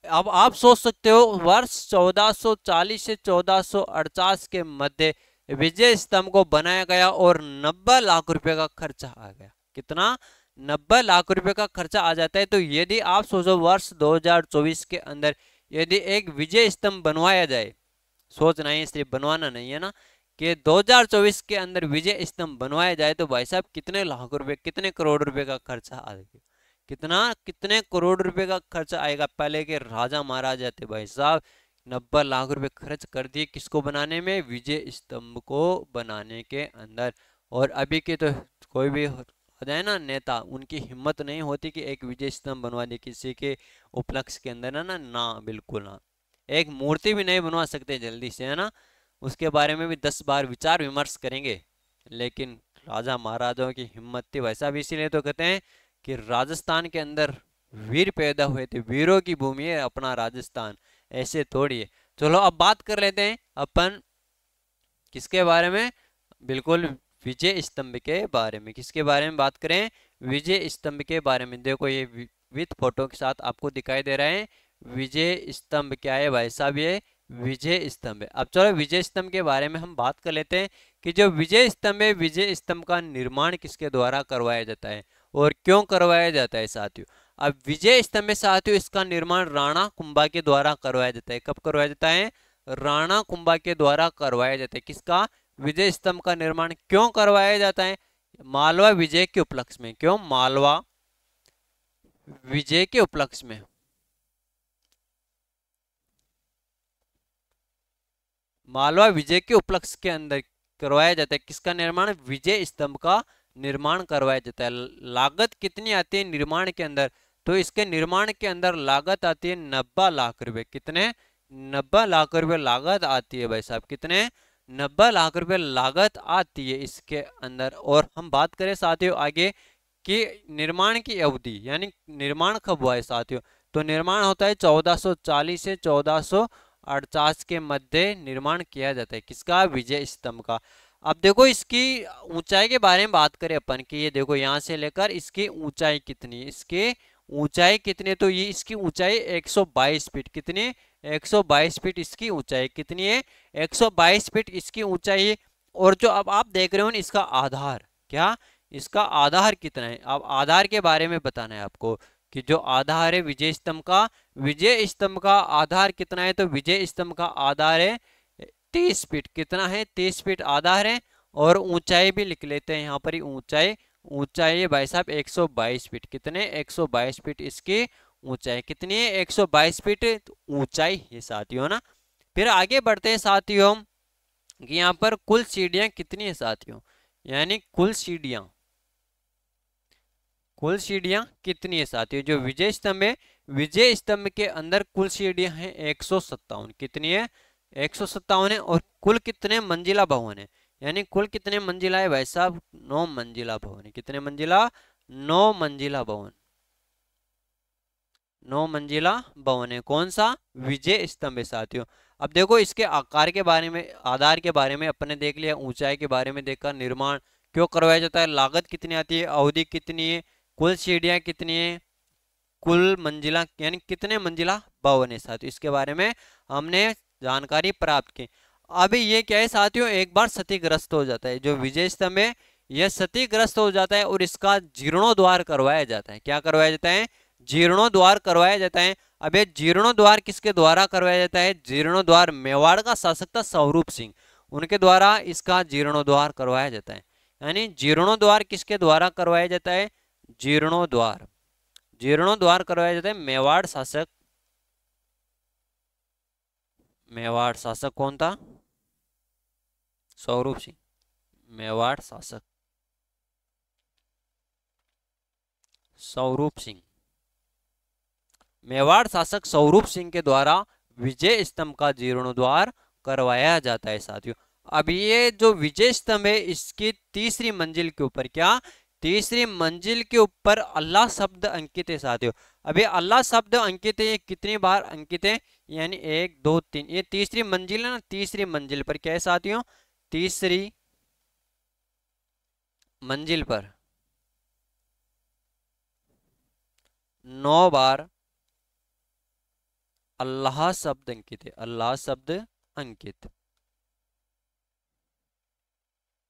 अब आप सोच सकते हो वर्ष 1440 से 1448 के मध्य विजय स्तंभ को बनाया गया और 90 लाख रुपए का खर्चा आ गया। कितना? 90 लाख रुपए का खर्चा आ जाता है। तो यदि आप सोचो वर्ष 2024 के अंदर यदि एक विजय स्तंभ बनवाया जाए, सोचना ही सिर्फ बनवाना नहीं है ना, कि 2024 के अंदर विजय स्तंभ बनवाया जाए तो भाई साहब कितने लाख रुपए, कितने करोड़ रुपए का खर्चा आएगा? कितना? कितने करोड़ रुपए का खर्चा आएगा? पहले के राजा महाराजा थे भाई साहब, 90 लाख रुपए खर्च कर दिए किसको बनाने में? विजय स्तंभ को बनाने के अंदर। और अभी के तो कोई भी हो जाए ना नेता, उनकी हिम्मत नहीं होती कि एक विजय स्तंभ बनवा दे किसी के उपलक्ष्य के अंदर, ना ना बिल्कुल ना। एक मूर्ति भी नहीं बनवा सकते जल्दी से, है ना। उसके बारे में भी 10 बार विचार विमर्श करेंगे। लेकिन राजा महाराजाओं की हिम्मत थी वैसा भी, इसीलिए तो कहते हैं कि राजस्थान के अंदर वीर पैदा हुए थे, वीरों की भूमि है अपना राजस्थान, ऐसे थोड़ी है। चलो अब बात कर लेते हैं अपन किसके बारे में? बिल्कुल विजय स्तंभ के बारे में। किसके बारे में बात करें? विजय स्तंभ के बारे में। देखो ये विथ फोटो के साथ आपको दिखाई दे रहा है विजय स्तंभ। क्या है भाई साहब? ये विजय स्तंभ है। अब चलो विजय स्तंभ के बारे में हम बात कर लेते हैं कि जो विजय स्तंभ है, विजय स्तंभ का निर्माण किसके द्वारा करवाया जाता है और क्यों करवाया जाता है साथियों। अब विजय स्तंभ साथियों इसका निर्माण राणा कुंभा के द्वारा करवाया जाता है। कब करवाया जाता है? राणा कुंभा के द्वारा करवाया जाता है। किसका? विजय स्तंभ का निर्माण क्यों करवाया जाता है? मालवा विजय के उपलक्ष्य में। क्यों? मालवा विजय के उपलक्ष्य में। मालवा विजय के उपलक्ष्य के अंदर करवाया जाता है। किसका निर्माण? विजय स्तंभ का निर्माण करवाया जाता है। लागत कितनी आती है निर्माण के अंदर? तो इसके निर्माण के अंदर लागत आती है 90 लाख रुपए। कितने? 90 लाख रुपए लागत आती है भाई साहब। कितने? 90 लाख रुपए लागत आती है इसके अंदर। और हम बात करें साथियों आगे कि निर्माण की अवधि, यानी निर्माण कब हुआ है साथियों, तो निर्माण होता है 1440 से 1448 के मध्य निर्माण किया जाता है। किसका? विजय स्तंभ का। अब देखो इसकी ऊंचाई के बारे में बात करें अपन कि ये देखो यहाँ से लेकर इसकी ऊंचाई कितनी है। इसकी ऊंचाई कितनी है, तो ये इसकी ऊंचाई 122 फीट, कितनी, 122 फीट इसकी ऊंचाई कितनी है, 122 फीट इसकी ऊंचाई है। और जो अब आप देख रहे हो ना, इसका आधार क्या, इसका आधार कितना है, अब आधार के बारे में बताना है आपको कि जो आधार है विजय स्तंभ का, विजय स्तंभ का आधार कितना है, तो विजय स्तंभ का आधार है 30 फीट, कितना है, 30 फीट आधार है। और ऊंचाई भी लिख लेते हैं यहाँ पर ही, ऊंचाई, ऊंचाई है भाई साहब 122 फीट, कितने, 122 फीट इसकी ऊंचाई कितनी है, 122 फीट ऊंचाई है साथियों ना। फिर आगे बढ़ते हैं साथियों कि यहाँ पर कुल सीढ़ियां कितनी है साथियों, यानी कुल सीढ़ियां, कुल सीढ़ियां कितनी है साथियों, जो विजय स्तंभ है, विजय स्तंभ के अंदर कुल सीढ़ियां हैं 157, कितनी है, 157 है। और कुल कितने मंजिला भवन है, यानी कुल कितने मंजिला है भाई साहब, 9 मंजिला भवन है, कितने मंजिला, 9 मंजिला भवन, 9 मंजिला भवन है, कौन सा, विजय स्तंभ है साथियों। अब देखो इसके आकार के बारे में, आधार के बारे में अपने देख लिया, ऊंचाई के बारे में देखा, निर्माण क्यों करवाया जाता है, लागत कितनी आती है, अवधि कितनी है, कुल सीढ़ियां कितनी है, कुल मंजिला यानी कितने मंजिला भवन है साथियों, इसके बारे में हमने जानकारी प्राप्त की। अभी ये क्या है साथियों, एक बार क्षतिग्रस्त हो जाता है, जो विजय स्तंभ है यह क्षतिग्रस्त हो जाता है और इसका जीर्णोद्वार करवाया जाता है, क्या करवाया जाता है, जीर्णोद्वार करवाया जाता है। अब ये जीर्णोद्वार किसके द्वारा करवाया जाता है, जीर्णोद्वार मेवाड़ का शासक था स्वरूप सिंह, उनके द्वारा इसका जीर्णोद्वार करवाया जाता है। यानी जीर्णोद्वार किसके द्वारा करवाया जाता है, जीर्णोद्वार, जीर्णोद्वार करवाया जाता है मेवाड़ शासक, मेवाड़ शासक कौन था, स्वरूप सिंह, मेवाड़ शासक स्वरूप सिंह, मेवाड़ शासक स्वरूप सिंह के द्वारा विजय स्तंभ का जीर्णोद्वार करवाया जाता है साथियों। अब ये जो विजय स्तंभ है इसकी तीसरी मंजिल के ऊपर क्या, तीसरी मंजिल के ऊपर अल्लाह शब्द अंकित है साथियों। अब ये अल्लाह शब्द अंकित है, ये कितनी बार अंकित है, यानी 1 2 3, ये तीसरी मंजिल है ना, तीसरी मंजिल पर क्या है साथियों, तीसरी मंजिल पर 9 बार अल्लाह शब्द अंकित है, अल्लाह शब्द अंकित,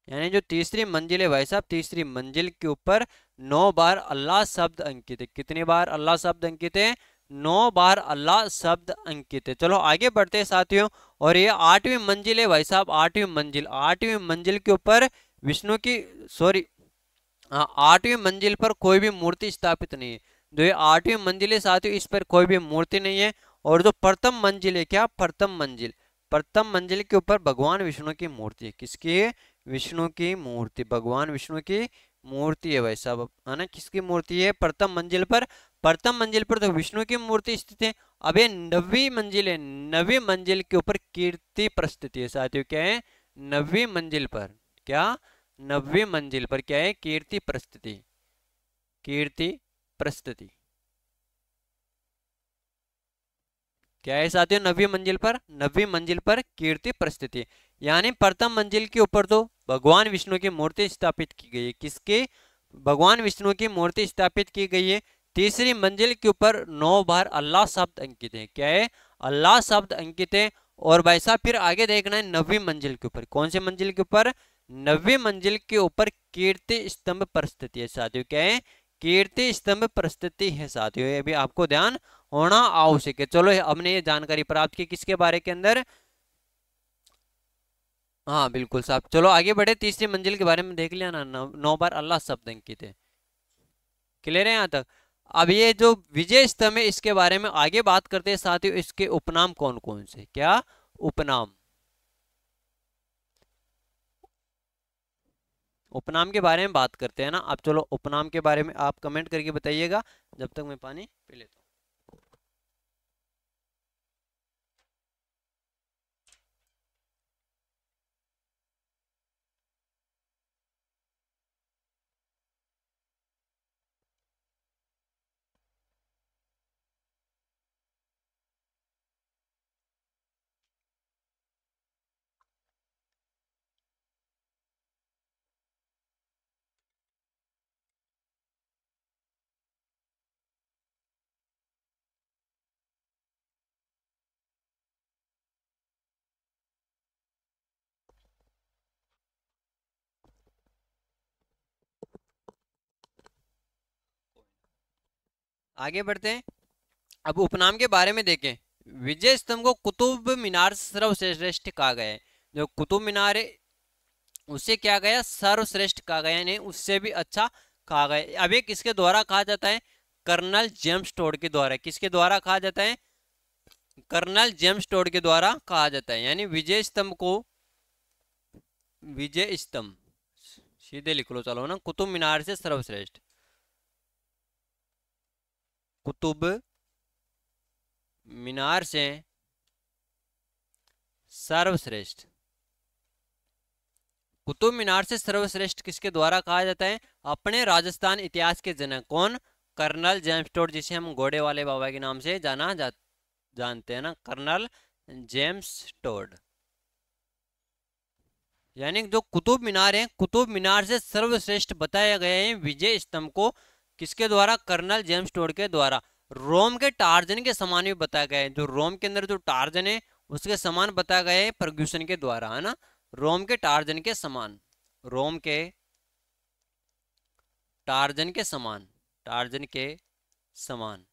यानी जो तीसरी मंजिल है भाई साहब, तीसरी मंजिल के ऊपर 9 बार अल्लाह शब्द अंकित है, कितनी बार अल्लाह शब्द अंकित है, 9 बार अल्लाह शब्द अंकित है। चलो आगे बढ़ते हैं साथियों। और ये 8वीं मंजिल है भाई साहब, 8वीं मंजिल, 8वीं मंजिल के ऊपर विष्णु की, सॉरी, हाँ 8वीं मंजिल पर कोई भी मूर्ति स्थापित नहीं है, जो ये 8वीं मंजिल है साथियों इस पर कोई भी मूर्ति नहीं है। और जो प्रथम मंजिल है, क्या प्रथम मंजिल, प्रथम मंजिल के ऊपर भगवान विष्णु की मूर्ति है, किसकी है, विष्णु की मूर्ति, भगवान विष्णु की मूर्ति है भाई साहब, है ना, किसकी मूर्ति है, प्रथम मंजिल पर, प्रथम मंजिल पर तो विष्णु की मूर्ति स्थित है। अब ये 9वीं मंजिल है, 9वीं मंजिल के ऊपर कीर्ति प्रस्तुति है साथियों, क्या है, 9वीं मंजिल पर क्या, 9वीं मंजिल पर क्या है, कीर्ति प्रस्तुति, कीर्ति प्रस्तुति क्या है साथियों, 9वीं मंजिल पर, 9वीं मंजिल पर कीर्ति प्रस्तुति, यानी प्रथम मंजिल के ऊपर तो भगवान विष्णु की मूर्ति स्थापित की गई है, किसके, भगवान विष्णु की मूर्ति स्थापित की गई है। तीसरी मंजिल के ऊपर 9 बार अल्लाह शब्द अंकित है, क्या है, अल्लाह शब्द अंकित है। और भाई साहब फिर आगे देखना है 9वीं मंजिल के ऊपर, कौन से मंजिल के ऊपर, 9वीं मंजिल के ऊपर कीर्ति स्तंभ प्रस्तुति है साथियों, क्या है, कीर्ति स्तंभ प्रस्तुति है साथियों, ये भी आपको ध्यान होना आवश्यक है। चलो हमने ये जानकारी प्राप्त की किसके बारे के अंदर, हाँ बिल्कुल साहब। चलो आगे बढ़े, तीसरी मंजिल के बारे में देख लिया ना, 9 बार अल्लाह शब्द अंकित है, क्लियर है यहाँ तक। अब ये जो विजय स्तंभ है इसके बारे में आगे बात करते हैं साथियों, इसके उपनाम कौन कौन से, क्या उपनाम, उपनाम के बारे में बात करते हैं ना। अब चलो उपनाम के बारे में आप कमेंट करके बताइएगा, जब तक मैं पानी पी लेता हूँ। आगे बढ़ते हैं। अब उपनाम के बारे में देखें। विजय स्तंभ को कुतुब मीनार सर्वश्रेष्ठ कहा गया है। जो कुतुब मीनार है उसे क्या गया, सर्वश्रेष्ठ कहा गया, यानी उससे भी अच्छा कहा गया। अब ये किसके द्वारा कहा जाता है, कर्नल जेम्स टोड के द्वारा। किसके द्वारा कहा जाता है, कर्नल जेम्स टोड के द्वारा कहा जाता है। यानी विजय स्तंभ को, विजय स्तंभ सीधे लिख लो चलो ना, कुतुब मीनार से सर्वश्रेष्ठ, कुतुब मीनार से सर्वश्रेष्ठ। कुतुब मीनार से सर्वश्रेष्ठ किसके द्वारा कहा जाता है, अपने राजस्थान इतिहास के जनक कौन, कर्नल जेम्स टोड, जिसे हम घोड़े वाले बाबा के नाम से जानते हैं ना, कर्नल जेम्स टोड। यानी जो कुतुब मीनार है, कुतुब मीनार से सर्वश्रेष्ठ बताया गया है विजय स्तंभ को, किसके द्वारा, कर्नल जेम्स टोड के द्वारा। रोम के टार्जन के समान भी बताया गया है। जो रोम के अंदर जो टार्जन है उसके समान बताया गया है फर्ग्यूसन के द्वारा, है ना। रोम के टार्जन के समान, रोम के टार्जन के समान, टार्जन के समान।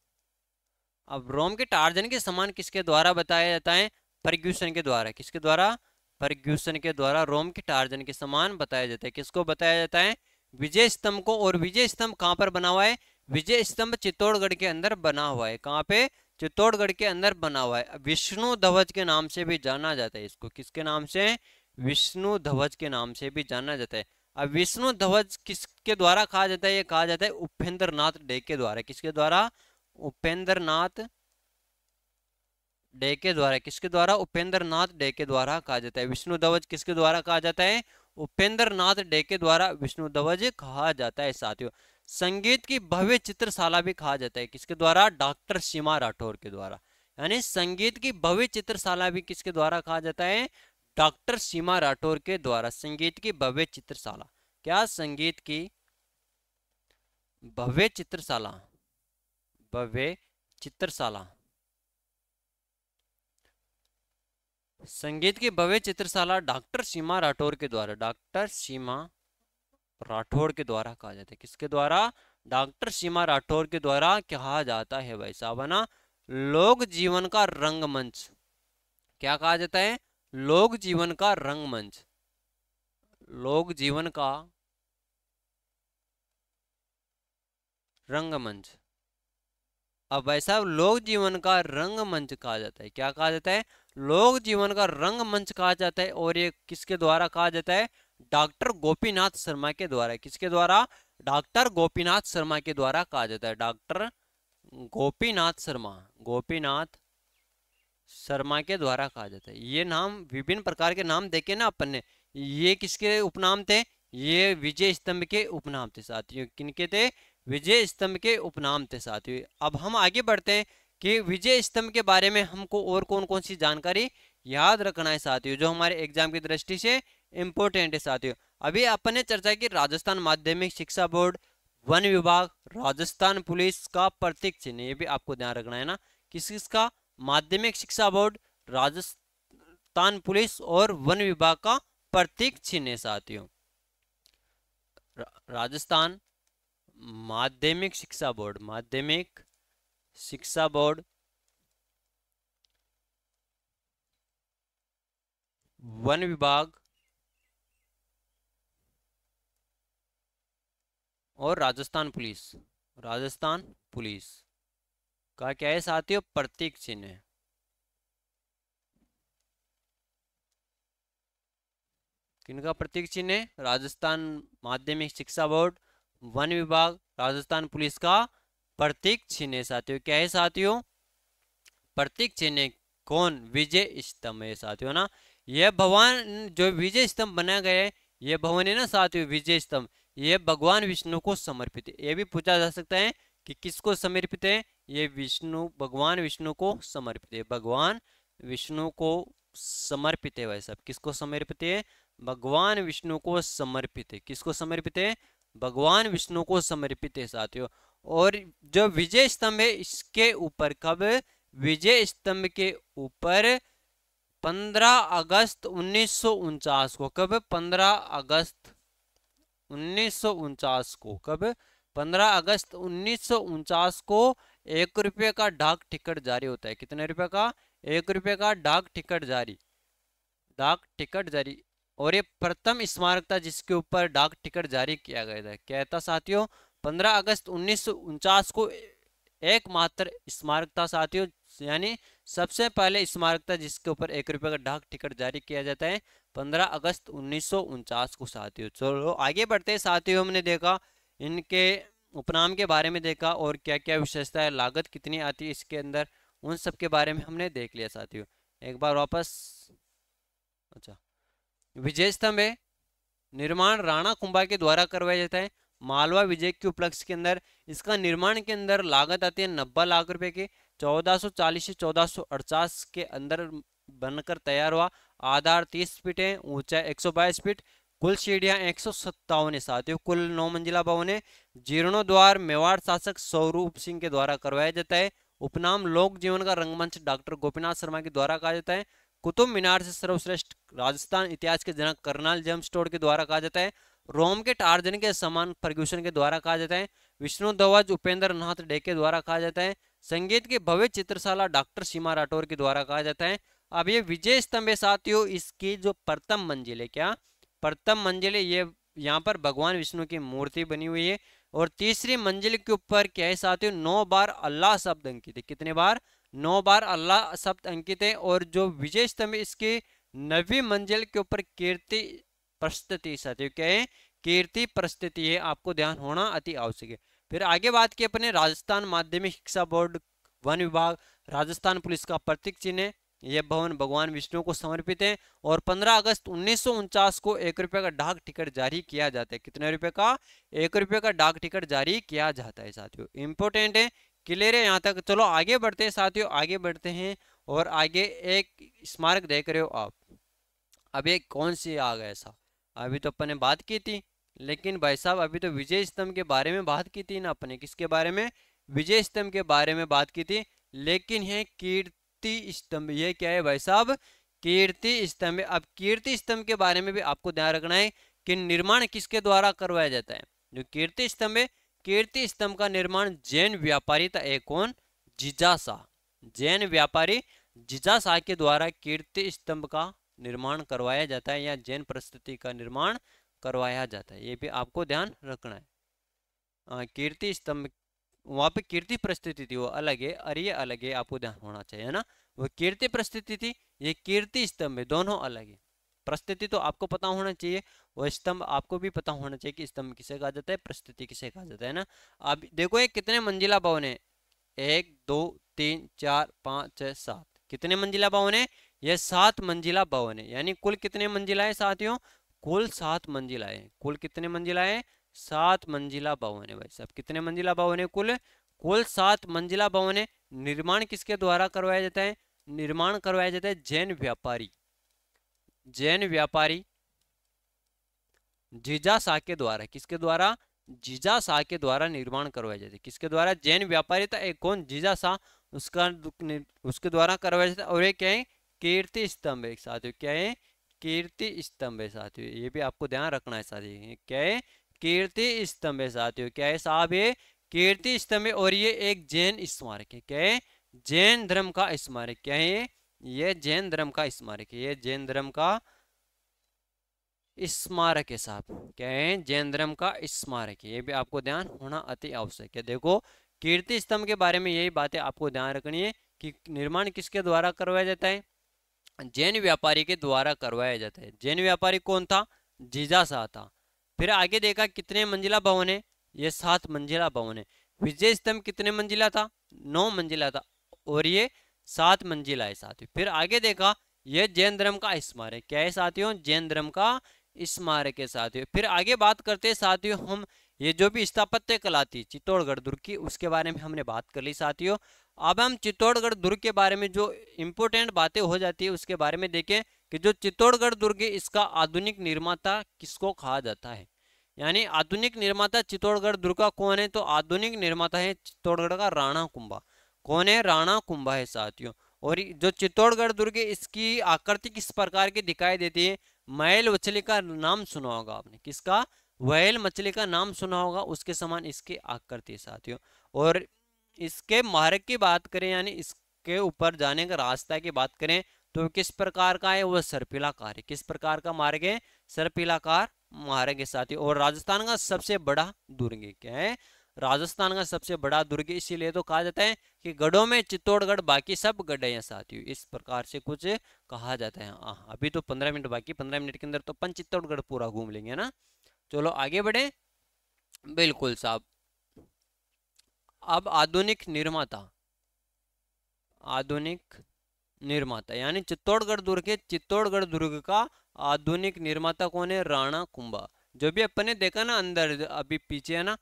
अब रोम के टार्जन के समान किसके द्वारा बताया जाता है, फर्ग्यूसन के द्वारा। किसके द्वारा, फर्ग्यूसन के द्वारा रोम के टार्जन के समान बताया जाता है। किसको बताया जाता है, विजय स्तंभ को। और विजय स्तंभ कहां पर बना हुआ है, विजय स्तंभ चित्तौड़गढ़ के अंदर बना हुआ है। कहां पे, चित्तौड़गढ़ के अंदर बना हुआ है। विष्णु ध्वज के नाम से भी जाना जाता है इसको। किसके नाम से, विष्णु ध्वज के नाम से भी जाना जाता है। अब विष्णु ध्वज किसके द्वारा कहा जाता है, ये कहा जाता है उपेंद्र नाथ डे के द्वारा। किसके द्वारा, उपेंद्र नाथ डे के द्वारा। किसके द्वारा, उपेंद्र नाथ डे के द्वारा कहा जाता है। विष्णु ध्वज किसके द्वारा कहा जाता है, उपेंद्र नाथ डे के द्वारा विष्णु ध्वज कहा जाता है। साथियों, संगीत की भव्य चित्रशाला भी कहा जाता है। किसके द्वारा, डॉक्टर सीमा राठौर के द्वारा। यानी संगीत की भव्य चित्रशाला भी किसके द्वारा कहा जाता है, डॉक्टर सीमा राठौर के द्वारा। संगीत की भव्य चित्रशाला, क्या, संगीत की भव्य चित्रशाला, भव्य चित्रशाला, संगीत की भव्य चित्रशाला डॉक्टर सीमा राठौर के द्वारा, डॉक्टर सीमा राठौर के द्वारा कहा जाता है। किसके द्वारा, डॉक्टर सीमा राठौर के द्वारा कहा जाता है भाई साहब, है ना। लोक जीवन का रंगमंच, क्या कहा जाता है, लोक जीवन का रंगमंच, लोक जीवन का रंगमंच। अब भाई साहब, लोक जीवन का रंगमंच कहा जाता है। क्या कहा जाता है, लोक जीवन का रंगमंच कहा जाता है। और ये किसके द्वारा कहा जाता है, डॉक्टर गोपीनाथ शर्मा के द्वारा। किसके द्वारा, डॉक्टर गोपीनाथ शर्मा के द्वारा कहा जाता है। डॉक्टर गोपीनाथ शर्मा, गोपीनाथ शर्मा के द्वारा कहा जाता है। ये नाम, विभिन्न प्रकार के नाम देखे ना अपन ने, ये किसके उपनाम थे, ये विजय स्तंभ के उपनाम थे साथियों। किनके थे, विजय स्तंभ के उपनाम थे साथियों। अब हम आगे बढ़ते हैं कि विजय स्तंभ के बारे में हमको और कौन कौन सी जानकारी याद रखना है साथियों, जो हमारे एग्जाम की दृष्टि से इंपॉर्टेंट है साथियों। अभी अपन ने चर्चा की राजस्थान माध्यमिक शिक्षा बोर्ड, वन विभाग, राजस्थान पुलिस का प्रतीक चिन्ह, ये भी आपको ध्यान रखना है ना। किसका, माध्यमिक शिक्षा बोर्ड, राजस्थान पुलिस और वन विभाग का प्रतीक चिन्ह है साथियों। राजस्थान माध्यमिक शिक्षा बोर्ड, माध्यमिक शिक्षा बोर्ड, वन विभाग और राजस्थान पुलिस, राजस्थान पुलिस का क्या है साथियों, प्रतीक चिन्ह है। किनका प्रतीक चिन्ह है, राजस्थान माध्यमिक शिक्षा बोर्ड, वन विभाग, राजस्थान पुलिस का प्रतीक चिन्ह है साथियों। क्या है साथियों, प्रतीक चिन्ह। कौन, विजय स्तंभ है साथियों ना। यह भवन जो विजय स्तंभ बनाया गया है, यह भवन है ना साथियों, विजय स्तंभ, यह भगवान विष्णु को समर्पित है। यह भी पूछा जा सकता है कि किसको समर्पित है, ये विष्णु, भगवान विष्णु को समर्पित है। भगवान विष्णु को समर्पित है भाई साहब। किसको समर्पित है, भगवान विष्णु को समर्पित है। किसको समर्पित है, भगवान विष्णु को समर्पित है साथियों। और जो विजय स्तंभ है इसके ऊपर, कब, विजय स्तंभ के ऊपर 15 अगस्त 1949 को, कब, 15 अगस्त 1949 को, कब, 15 अगस्त 1949 को 1 रुपये का डाक टिकट जारी होता है। कितने रुपए का? 1 रुपये का डाक टिकट जारी, डाक टिकट जारी। और ये प्रथम स्मारक था जिसके ऊपर डाक टिकट जारी किया गया था। क्या था साथियों? 15 अगस्त 1949 को एकमात्र स्मारक था साथियों, यानी सबसे पहले स्मारक था जिसके ऊपर 1 रुपये का डाक टिकट जारी किया जाता है 15 अगस्त 1949 को साथियों। चलो आगे बढ़ते हैं साथियों। हमने देखा इनके उपनाम के बारे में देखा और क्या क्या विशेषता है, लागत कितनी आती है इसके अंदर, उन सब के बारे में हमने देख लिया साथियों। एक बार वापस। अच्छा, विजय स्तंभ है, निर्माण राणा कुंभा के द्वारा करवाया जाता है मालवा विजय के उपलक्ष्य के अंदर। इसका निर्माण के अंदर लागत आती है 90 लाख रुपए की। 1440 से 1448 के अंदर बनकर तैयार हुआ। आधार 30 फीट है, ऊंचाई 122 फीट, कुल सीढ़ियां 157 है साथियों, कुल 9 मंजिला भवन है। जीर्णोद्वार मेवाड़ शासक स्वरूप सिंह के द्वारा करवाया जाता है। उपनाम लोक जीवन का रंगमंच डॉक्टर गोपीनाथ शर्मा के द्वारा कहा जाता है। कुतुब मीनार से सर्वश्रेष्ठ राजस्थान इतिहास के जनक कर्नल जेम्स टोड के द्वारा कहा जाता है। रोम के टार्जन के समान फर्ग्यूसन के द्वारा कहा जाता है। विष्णु ध्वज उपेंद्र नाथ डे के द्वारा कहा जाता है। संगीत की भव्य चित्रशाला डॉक्टर सीमा राठौर के द्वारा कहा जाता है। अब ये विजय स्तंभ है साथियों, इसकी जो प्रथम मंजिल है, क्या प्रथम मंजिल है, ये यहाँ पर भगवान विष्णु की मूर्ति बनी हुई है। और तीसरी मंजिल के ऊपर क्या है साथियों? 9 बार अल्लाह शब्द अंकित है। कितने बार? 9 बार अल्लाह शब्द अंकित है। और जो विजय स्तंभ इसके 9वीं मंजिल के ऊपर कीर्ति प्रस्तुति साथियों, क्या है? कीर्ति प्रस्तुति है, आपको ध्यान होना अति आवश्यक है। फिर आगे बात की अपने राजस्थान माध्यमिक शिक्षा बोर्ड वन विभाग राजस्थान पुलिस का प्रतीक चिन्ह है। यह भवन भगवान विष्णु को समर्पित है। और 15 अगस्त 1949 को 1 रुपये का डाक टिकट जारी किया जाता है। कितने रुपए का? 1 रुपये का डाक टिकट जारी किया जाता है साथियों। इंपोर्टेंट है, क्लियर है यहाँ तक? चलो आगे बढ़ते हैं साथियों, आगे बढ़ते हैं। और आगे एक स्मारक देख रहे हो आप। अब एक कौन सी आ गया ऐसा? अभी तो अपन ने बात की थी, लेकिन भाई साहब अभी तो विजय स्तंभ के बारे में बात की थी ना अपने। किसके बारे में? विजय स्तंभ के बारे में बात की थी। लेकिन है कीर्ति स्तंभ। ये क्या है भाई साहब? कीर्ति स्तंभ। अब कीर्ति स्तंभ के बारे में भी आपको ध्यान रखना है कि निर्माण किसके द्वारा करवाया जाता है। जो कीर्ति स्तंभ है, कीर्ति स्तंभ का निर्माण जैन व्यापारी था एक, कौन? जिजासा। जैन व्यापारी जिजासा के द्वारा कीर्ति स्तंभ का निर्माण करवाया जाता है, या जैन प्रस्तुति का निर्माण करवाया जाता है। ये भी आपको ध्यान रखना है। कीर्ति स्तंभ, वहां पे कीर्ति प्रस्तुति थी वो अलग है, और ये अलग है, आपको ध्यान होना चाहिए, है ना। वो कीर्ति प्रस्तुति थी, ये कीर्ति स्तंभ है, दोनों अलग है। प्रस्तुति तो आपको पता होना चाहिए, वो स्तंभ आपको भी पता होना चाहिए कि स्तंभ किसे कहा जाता है, प्रस्तुति किसे कहा जाता है ना। अब देखो ये कितने मंजिला भवन है? 1 2 3 4 5 6 7। कितने मंजिला भवन है? यह 7 मंजिला भवन है। यानी कुल कितने मंजिला है साथियों? कुल 7 मंजिला है। कुल कितने मंजिला है? 7 मंजिला भवन है भाई साहब। कितने मंजिला भवन है? कुल कुल 7 मंजिला भवन है। निर्माण किसके द्वारा करवाया जाता है? निर्माण करवाया जाता है जैन व्यापारी, जैन व्यापारी जीजाशाह के द्वारा। किसके द्वारा? जीजाशाह के द्वारा निर्माण करवाया जाता है। किसके द्वारा? जैन व्यापारी था एक, कौन? जीजाशाह, उसका उसके द्वारा करवाया जाता है। और ये क्या है? कीर्ति स्तंभ है साथियों। क्या है? कीर्ति स्तंभ है साथियों। ये भी आपको ध्यान रखना है साथियों। क्या है? कीर्ति स्तंभ है साथियों। क्या है साहब? ये कीर्ति स्तंभ है। और ये एक जैन स्मारक है। क्या है? जैन धर्म का स्मारक। क्या है? ये जैन धर्म का स्मारक है। ये जैन धर्म का स्मारक है साहब। क्या है? जैन धर्म का स्मारक है। ये भी आपको ध्यान होना अति आवश्यक है। देखो कीर्ति स्तंभ के बारे में यही बातें आपको ध्यान रखनी है कि निर्माण किसके द्वारा करवाया जाता है? जैन व्यापारी के द्वारा करवाया जाता है। जैन व्यापारी कौन था? जीजाशाह था। फिर आगे देखा कितने मंजिला भवन है? ये 7 मंजिला भवन है। विजय स्तंभ कितने मंजिला था? 9 मंजिला था। और ये 7 मंजिला है साथियों। फिर आगे देखा ये जैन धर्म का स्मारक। क्या है साथियों? जैन धर्म का स्मारक है साथियों। फिर आगे बात करते हैं साथियों हम, ये जो भी स्थापत्य कला थी चित्तौड़गढ़ दुर्ग की, उसके बारे में हमने बात कर ली साथियों। अब हम चित्तौड़गढ़ दुर्ग के बारे में जो इंपोर्टेंट बातें हो जाती है उसके बारे में देखें कि जो चित्तौड़गढ़ दुर्ग है इसका आधुनिक निर्माता किसको कहा जाता है। यानी आधुनिक निर्माता चित्तौड़गढ़ दुर्ग का कौन है? तो आधुनिक निर्माता है चित्तौड़गढ़ का राणा कुंभा। कौन है? राणा कुंभा है साथियों। और जो चित्तौड़गढ़ दुर्ग है इसकी आकृति किस प्रकार की दिखाई देती है? महल मछली का नाम सुना होगा आपने। किसका? व्हेल मछली का नाम सुना होगा, उसके समान इसकी आकृति साथियों। और इसके मार्ग की बात करें यानी इसके ऊपर जाने का रास्ता की बात करें तो किस प्रकार का है, वो सर्पिलाकार है। किस प्रकार का मार्ग है, सर्पिलाकार मार्ग है साथी। और राजस्थान का सबसे बड़ा दुर्ग है, क्या है, राजस्थान का सबसे बड़ा दुर्ग, इसीलिए तो कहा जाता है कि गढ़ों में चित्तौड़गढ़ बाकी सब गढ़ हैं साथियों, इस प्रकार से कुछ कहा जाता है। अभी तो 15 मिनट बाकी, 15 मिनट के अंदर तो अपन चित्तौड़गढ़ पूरा घूम लेंगे ना। चलो आगे बढ़े। बिल्कुल साहब। अब आधुनिक निर्माता, आधुनिक निर्माता यानी चित्तौड़गढ़ दुर्ग है, चित्तौड़गढ़ दुर्ग का आधुनिक निर्माता कौन है, राणा कुंभा। जो भी अपन ने देखा ना अंदर अभी पीछे है ना,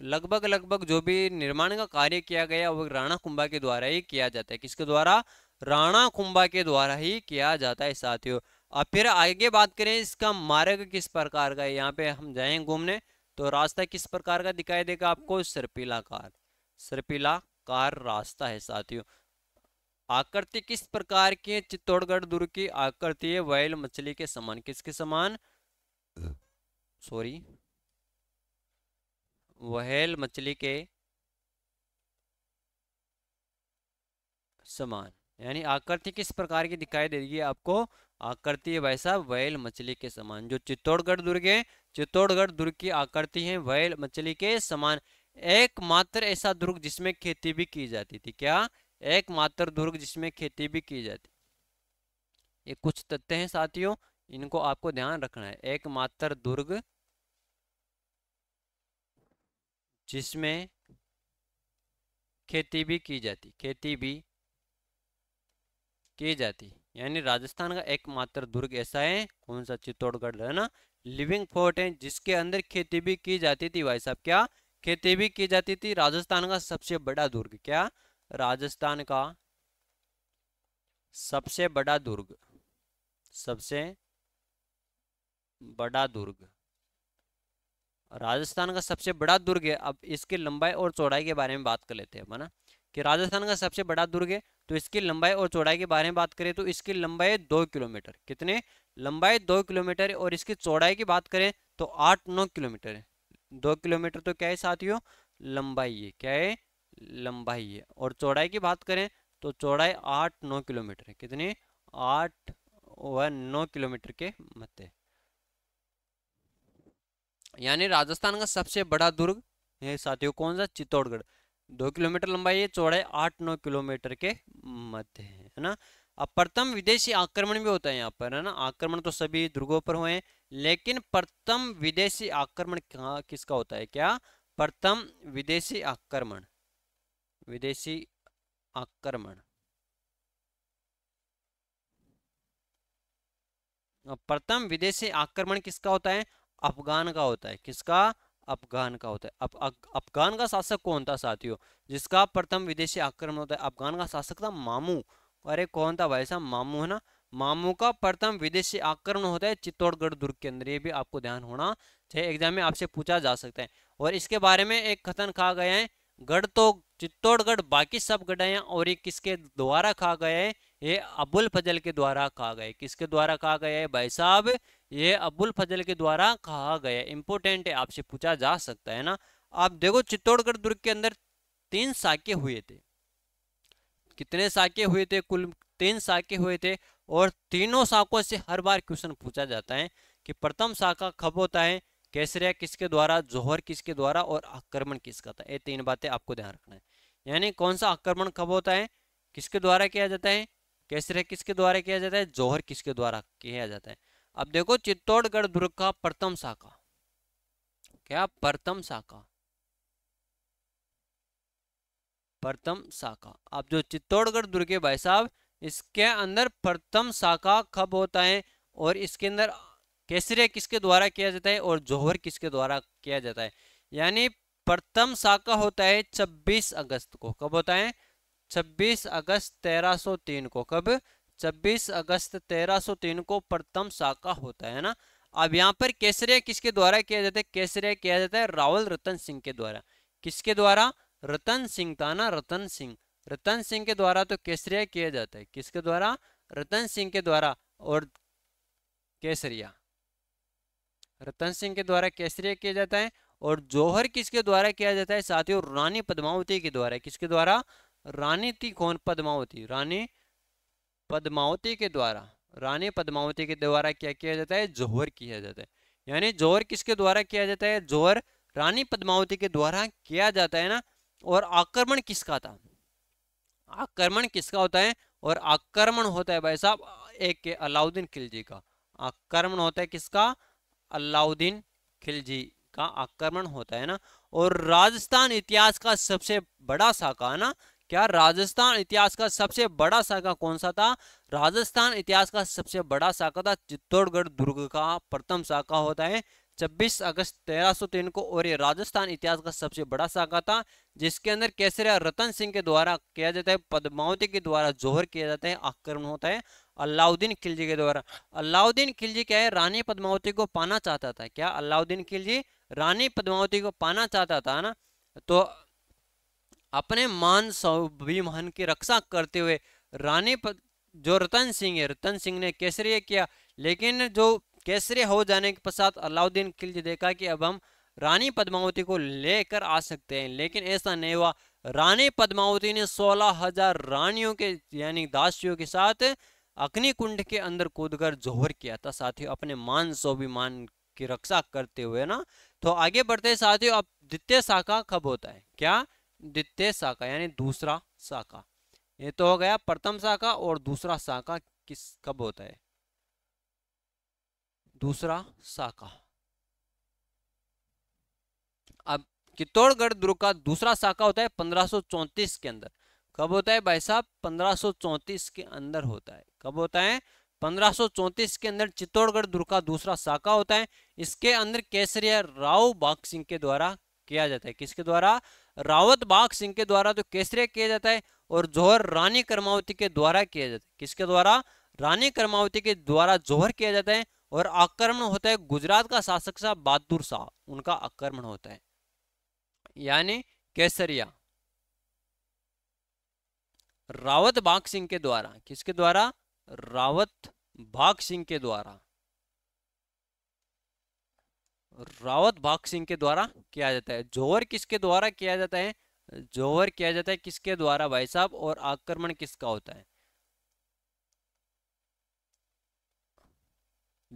लगभग लगभग जो भी निर्माण का कार्य किया गया वो राणा कुंभा के द्वारा ही किया जाता है। किसके द्वारा, राणा कुंभा के द्वारा ही किया जाता है साथियों। अब फिर आगे बात करें इसका मार्ग किस प्रकार का है, यहाँ पे हम जाएं घूमने तो रास्ता किस प्रकार का दिखाई देगा आपको, सर्पिलाकार, सर्पिलाकार रास्ता है साथियों। आकृति किस प्रकार की है, चित्तौड़गढ़ दुर्ग की आकृति है व्हेल मछली के समान। किसके समान, सॉरी, व्हेल मछली के समान। यानी आकृति किस प्रकार की दिखाई देगी आपको, आकृति है भाई साहब व्हेल मछली के समान। जो चित्तौड़गढ़ दुर्ग है, चित्तौड़गढ़ दुर्ग की आकृति है व्हेल मछली के समान। एकमात्र ऐसा दुर्ग जिसमें खेती भी की जाती थी, क्या, एकमात्र दुर्ग जिसमें खेती भी की जाती। ये कुछ तथ्य हैं साथियों, इनको आपको ध्यान रखना है। एकमात्र दुर्ग जिसमें खेती भी की जाती, खेती भी की जाती, यानी राजस्थान का एकमात्र दुर्ग ऐसा है, कौन सा, चित्तौड़गढ़ है ना, लिविंग फोर्ट है जिसके अंदर खेती भी की जाती थी भाई साहब। क्या, खेती भी की जाती थी। राजस्थान का सबसे बड़ा दुर्ग, क्या, राजस्थान का सबसे बड़ा दुर्ग, सबसे बड़ा दुर्ग, राजस्थान का सबसे बड़ा दुर्ग है। अब इसकी लंबाई और चौड़ाई के बारे में बात कर लेते हैं ना, कि राजस्थान का सबसे बड़ा दुर्ग है तो इसकी लंबाई और चौड़ाई के बारे में बात करें तो इसकी लंबाई 2 किलोमीटर, कितने, लंबाई 2 किलोमीटर है। और इसकी चौड़ाई की बात करें तो 8-9 किलोमीटर है। 2 किलोमीटर तो क्या है साथियों, लंबाई है, क्या है, लंबाई है। और चौड़ाई की बात करें तो चौड़ाई 8-9 किलोमीटर है, कितनी, 8 व 9 किलोमीटर के मध्य। यानी राजस्थान का सबसे बड़ा दुर्ग है साथियों, कौन सा, चित्तौड़गढ़। 2 किलोमीटर लंबाई है, चौड़ाई 8-9 किलोमीटर के मध्य है ना। अब प्रथम विदेशी आक्रमण भी होता है यहाँ पर, है ना। आक्रमण तो सभी दुर्गों पर हुए हैं, लेकिन प्रथम विदेशी आक्रमण किसका होता है, क्या, प्रथम विदेशी आक्रमण, विदेशी आक्रमण, प्रथम विदेशी आक्रमण किसका होता है, अफगान का होता है। किसका, अफगान का होता है। अब अफगान का शासक कौन था साथियों, जिसका प्रथम विदेशी आक्रमण होता है, अफगान का शासक था मामू। अरे कौन था भाई साहब, मामू, है ना। मामू का प्रथम विदेशी आक्रमण होता है चित्तौड़गढ़ दुर्ग के अंदर, ये भी आपको ध्यान होना चाहिए, एग्जाम में आपसे पूछा जा सकता है। और इसके बारे में एक कथन कहा गया है, गढ़ तो चित्तौड़गढ़ बाकी सब गढ़ हैं, और ये किसके द्वारा कहा गया है, ये अबुल फजल के द्वारा कहा गया है। किसके द्वारा कहा गया है भाई साहब, ये अबुल फजल के द्वारा कहा गया। इंपोर्टेंट है, आपसे पूछा जा सकता है ना। आप देखो चित्तौड़गढ़ दुर्ग के अंदर 3 साके हुए थे। कितने साके हुए थे, कुल 3 साके हुए थे। और तीनों साकों से हर बार क्वेश्चन पूछा जाता है कि प्रथम साका कब होता है, केसरिया किसके द्वारा, जौहर किसके द्वारा, और आक्रमण किसका था। ये 3 बातें आपको ध्यान रखना है। यानी कौन सा आक्रमण कब होता है, किसके द्वारा किया जाता है, केसरिया किसके द्वारा किया जाता है, जौहर किसके द्वारा किया जाता है। अब देखो चित्तौड़गढ़ दुर्ग का प्रथम साका, क्या, प्रथम साका, प्रथम शाखा। अब जो चित्तौड़गढ़ दुर्ग है भाई साहब, इसके अंदर प्रथम शाखा कब होता है, और इसके अंदर केसरिया किसके द्वारा किया जाता है, और जौहर किसके द्वारा किया जाता है। यानी प्रथम शाखा होता है 26 अगस्त को। कब होता है, 26 अगस्त 1303 को। कब, 26 अगस्त 1303 को प्रथम शाखा होता है ना। अब यहाँ पर केसरिया किसके द्वारा किया जाता है, केसरिया किया जाता है रावल रतन सिंह के द्वारा। किसके द्वारा, रतन सिंह था ना, रतन सिंह, रतन सिंह के द्वारा तो केसरिया किया जाता है। किसके द्वारा, रतन सिंह के द्वारा। और केसरिया, रतन सिंह के द्वारा केसरिया किया जाता है। और जौहर किसके द्वारा किया जाता है साथियों? रानी पद्मावती के द्वारा। किसके द्वारा? रानी थी कौन? पद्मावती। रानी पद्मावती के द्वारा। रानी पद्मावती के द्वारा क्या किया जाता है? जौहर किया जाता है। यानी जौहर किसके द्वारा किया जाता है? जौहर रानी पद्मावती के द्वारा किया जाता है ना। और आक्रमण किसका था? आक्रमण किसका होता है? और आक्रमण होता है भाई साहब एक के अलाउद्दीन खिलजी का। आक्रमण होता है किसका? अलाउद्दीन खिलजी का आक्रमण होता है ना। और राजस्थान इतिहास का सबसे बड़ा शाखा है ना। क्या राजस्थान इतिहास का सबसे बड़ा शाखा कौन सा था? राजस्थान इतिहास का सबसे बड़ा शाखा था चित्तौड़गढ़ दुर्ग का प्रथम शाखा होता है 26 अगस्त 1303 को। और ये राजस्थान इतिहास का सबसे बड़ा शाखा था जिसके अंदर केसरिया रतन सिंह के द्वारा किया जाता है, पद्मावती के द्वारा जौहर किया जाता है, आक्रमण होता है अलाउद्दीन खिलजी के द्वारा। अलाउद्दीन खिलजी क्या है? रानी पद्मावती को पाना चाहता था। क्या अलाउद्दीन खिलजी रानी पद्मावती को पाना चाहता था ना। तो अपने मान स्वाभिमान की रक्षा करते हुए जो रतन सिंह है, रतन सिंह ने केसरिया किया। लेकिन जो केसरिया हो जाने के पश्चात अलाउद्दीन खिलजी देखा कि अब हम रानी पद्मावती को लेकर आ सकते हैं, लेकिन ऐसा नहीं हुआ। रानी पद्मावती ने 16,000 रानियों के यानी दासियों के साथ अग्निकुंड के अंदर कूदकर जौहर किया था साथियों, अपने मान स्वाभिमान की रक्षा करते हुए ना। तो आगे बढ़ते साथियों, अब द्वितीय शाखा कब होता है? क्या? द्वितीय शाखा यानी दूसरा शाखा। ये तो हो गया प्रथम शाखा, और दूसरा शाखा कब होता है? दूसरा शाखा। अब चित्तौड़गढ़ दुर्ग का दूसरा शाखा होता है 1534 के अंदर। कब होता है भाई साहब? 1534 के अंदर होता है। कब होता है? 1534 के अंदर चित्तौड़गढ़ दुर्ग का दूसरा शाखा होता है। इसके अंदर केसरिया राव बाघ सिंह के द्वारा किया जाता है। किसके द्वारा? रावत बाघ सिंह के द्वारा तो केसरिया किया जाता है, और जौहर रानी कर्मावती के द्वारा किया जाता है। किसके द्वारा? रानी कर्मावती के द्वारा जौहर किया जाता है। और आक्रमण होता है गुजरात का शासक शाह बहादुर शाह, उनका आक्रमण होता है यानी केसरिया रावत बाघ सिंह के द्वारा। किसके द्वारा? रावत बाघ सिंह के द्वारा। रावत बाघ सिंह के द्वारा किया जाता है। जौहर किसके द्वारा किया जाता है? जौहर किया जाता है किसके द्वारा भाई साहब? और आक्रमण किसका होता है?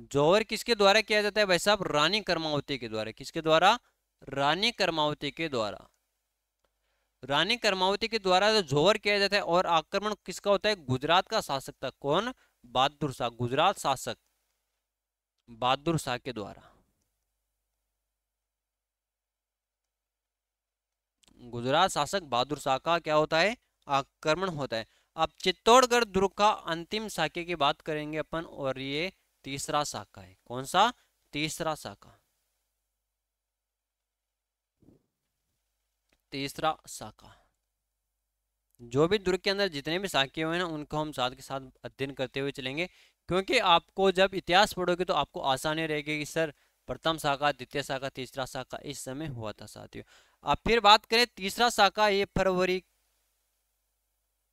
जौहर किसके द्वारा किया जाता है भाई साहब? रानी कर्मावती के द्वारा। किसके द्वारा? रानी कर्मावती के द्वारा। रानी कर्मावती के द्वारा तो जौहर किया जाता है, और आक्रमण किसका होता है? गुजरात का शासक था कौन? बहादुर शाह। गुजरात शासक बहादुर शाह के द्वारा। गुजरात शासक बहादुर शाह का क्या होता है? आक्रमण होता है। अब चित्तौड़गढ़ दुर्ग का अंतिम शाखा की बात करेंगे अपन, और ये तीसरा शाखा है। कौन सा? तीसरा शाखा। तीसरा शाखा। जो भी दुर्ग के अंदर जितने भी शाखे हुए ना, उनको हम साथ के साथ अध्ययन करते हुए चलेंगे, क्योंकि आपको जब इतिहास पढ़ोगे तो आपको आसानी रहेगी कि सर प्रथम शाखा, द्वितीय शाखा, तीसरा शाखा इस समय हुआ था साथियों। अब फिर बात करें तीसरा शाखा, ये फरवरी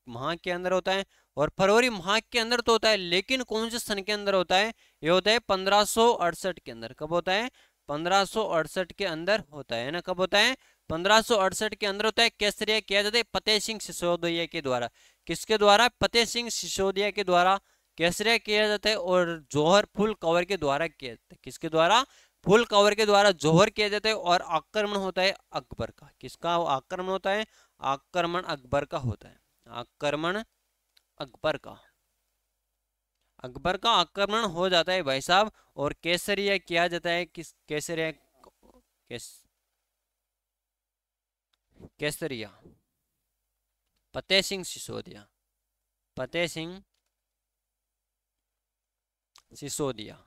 माह के अंदर होता है। और फरवरी माह के अंदर तो होता है, लेकिन कौन से सन के अंदर होता है? ये होता है 1568 के अंदर। कब होता है? 1568 के अंदर होता है ना। कब होता है? 1568 के अंदर होता है। केसरिया किया जाता है फतेह सिंह सिसोदिया के द्वारा। किसके द्वारा? फतेह सिंह सिसोदिया के द्वारा केसरिया किया जाता है। और जौहर फुल कवर के द्वारा किया जाता है। किसके द्वारा? फुल कवर के द्वारा जौहर किया जाता है। और आक्रमण होता है अकबर का। किसका आक्रमण होता है? आक्रमण अकबर का होता है। आक्रमण अकबर का। अकबर का आक्रमण हो जाता है भाई साहब, और केसरिया किया जाता है। किस केसरिया? केसरिया फतेह सिंह सिसोदिया। फतेह सिंह सिसोदिया।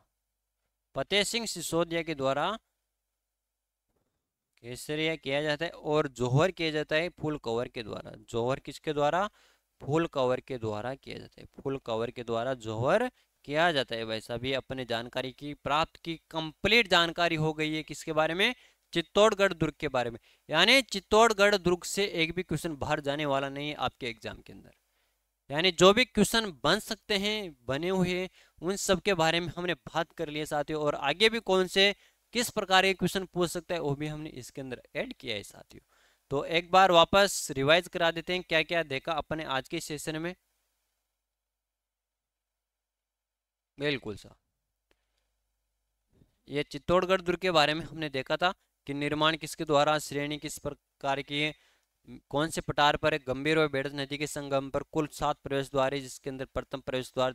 फतेह सिंह सिसोदिया के द्वारा केसरिया किया जाता है, और जौहर किया जाता है फुल कवर के द्वारा। जौहर किसके द्वारा? फुल कवर के द्वारा किया जाता है। फुल कवर के द्वारा जौहर किया जाता है। वैसा भी अपने जानकारी की प्राप्त की कंप्लीट जानकारी हो गई है किसके बारे में? चित्तौड़गढ़ दुर्ग के बारे में। यानी चित्तौड़गढ़ दुर्ग से एक भी क्वेश्चन बाहर जाने वाला नहीं है आपके एग्जाम के अंदर। यानी जो भी क्वेश्चन बन सकते हैं, बने हुए, उन सब के बारे में हमने बात कर लिए साथियों। और आगे भी कौन से किस प्रकार के क्वेश्चन पूछ सकता है वो भी हमने इसके अंदर ऐड किया है साथियों। तो एक बार वापस रिवाइज करा देते हैं क्या क्या देखा अपने आज के सेशन में। बिल्कुल सर, ये चित्तौड़गढ़ दुर्ग के बारे में हमने देखा था कि निर्माण किसके द्वारा, श्रेणी किस प्रकार की है, कौन से पठार पर है, गंभीर और बेड़स नदी के संगम पर कुल 7 प्रवेश द्वार है जिसके अंदर प्रथम प्रवेश द्वार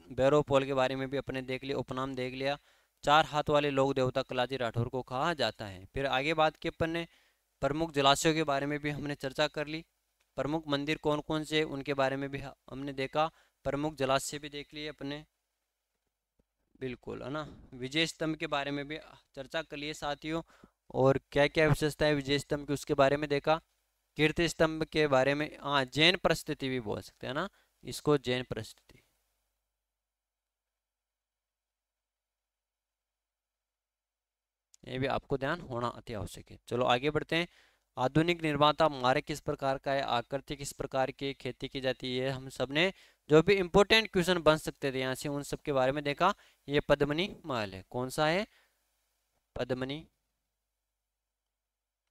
भैरव पोल के बारे में भी अपने देख लिया, उपनाम देख लिया। 4 हाथ वाले लोक देवता कलाजी राठौर को कहा जाता है। फिर आगे बात की अपन ने प्रमुख जलाशयों के बारे में भी हमने चर्चा कर ली, प्रमुख मंदिर कौन कौन से उनके बारे में भी हमने देखा, प्रमुख जलाशय भी देख लिए अपने। बिल्कुल है ना, विजय स्तंभ के बारे में भी चर्चा कर लिए साथियों, और क्या क्या विशेषता है विजय स्तंभ की उसके बारे में देखा। कीर्ति स्तंभ के बारे में, हाँ जैन परिस्थिति भी बोल सकते हैं ना इसको, जैन परिस्थिति। ये भी आपको ध्यान होना अति आवश्यक है। चलो आगे बढ़ते हैं। आधुनिक निर्माता मार्ग किस प्रकार का है, आकृति किस प्रकार की खेती की जाती है, हम सब ने जो भी इंपॉर्टेंट क्वेश्चन बन सकते थे यहाँ से उन सब के बारे में देखा। ये पद्मनी महल है, कौन सा है, पद्मनी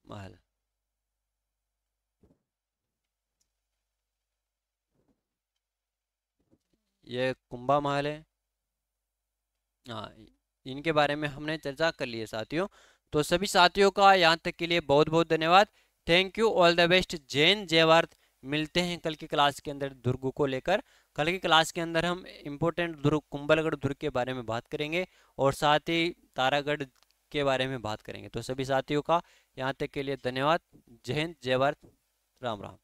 महल। ये कुंभा महल है। हाँ, इनके बारे में हमने चर्चा कर ली है साथियों। तो सभी साथियों का यहाँ तक के लिए बहुत बहुत धन्यवाद। Thank you, all the best, Jain जय भारत। मिलते हैं कल की क्लास के अंदर दुर्ग को लेकर। कल की क्लास के अंदर हम इम्पोर्टेंट दुर्ग, कुंभलगढ़ दुर्ग के बारे में बात करेंगे और साथ ही तारागढ़ के बारे में बात करेंगे। तो सभी साथियों का यहाँ तक के लिए धन्यवाद। जय हिंद, जय भारत, राम राम।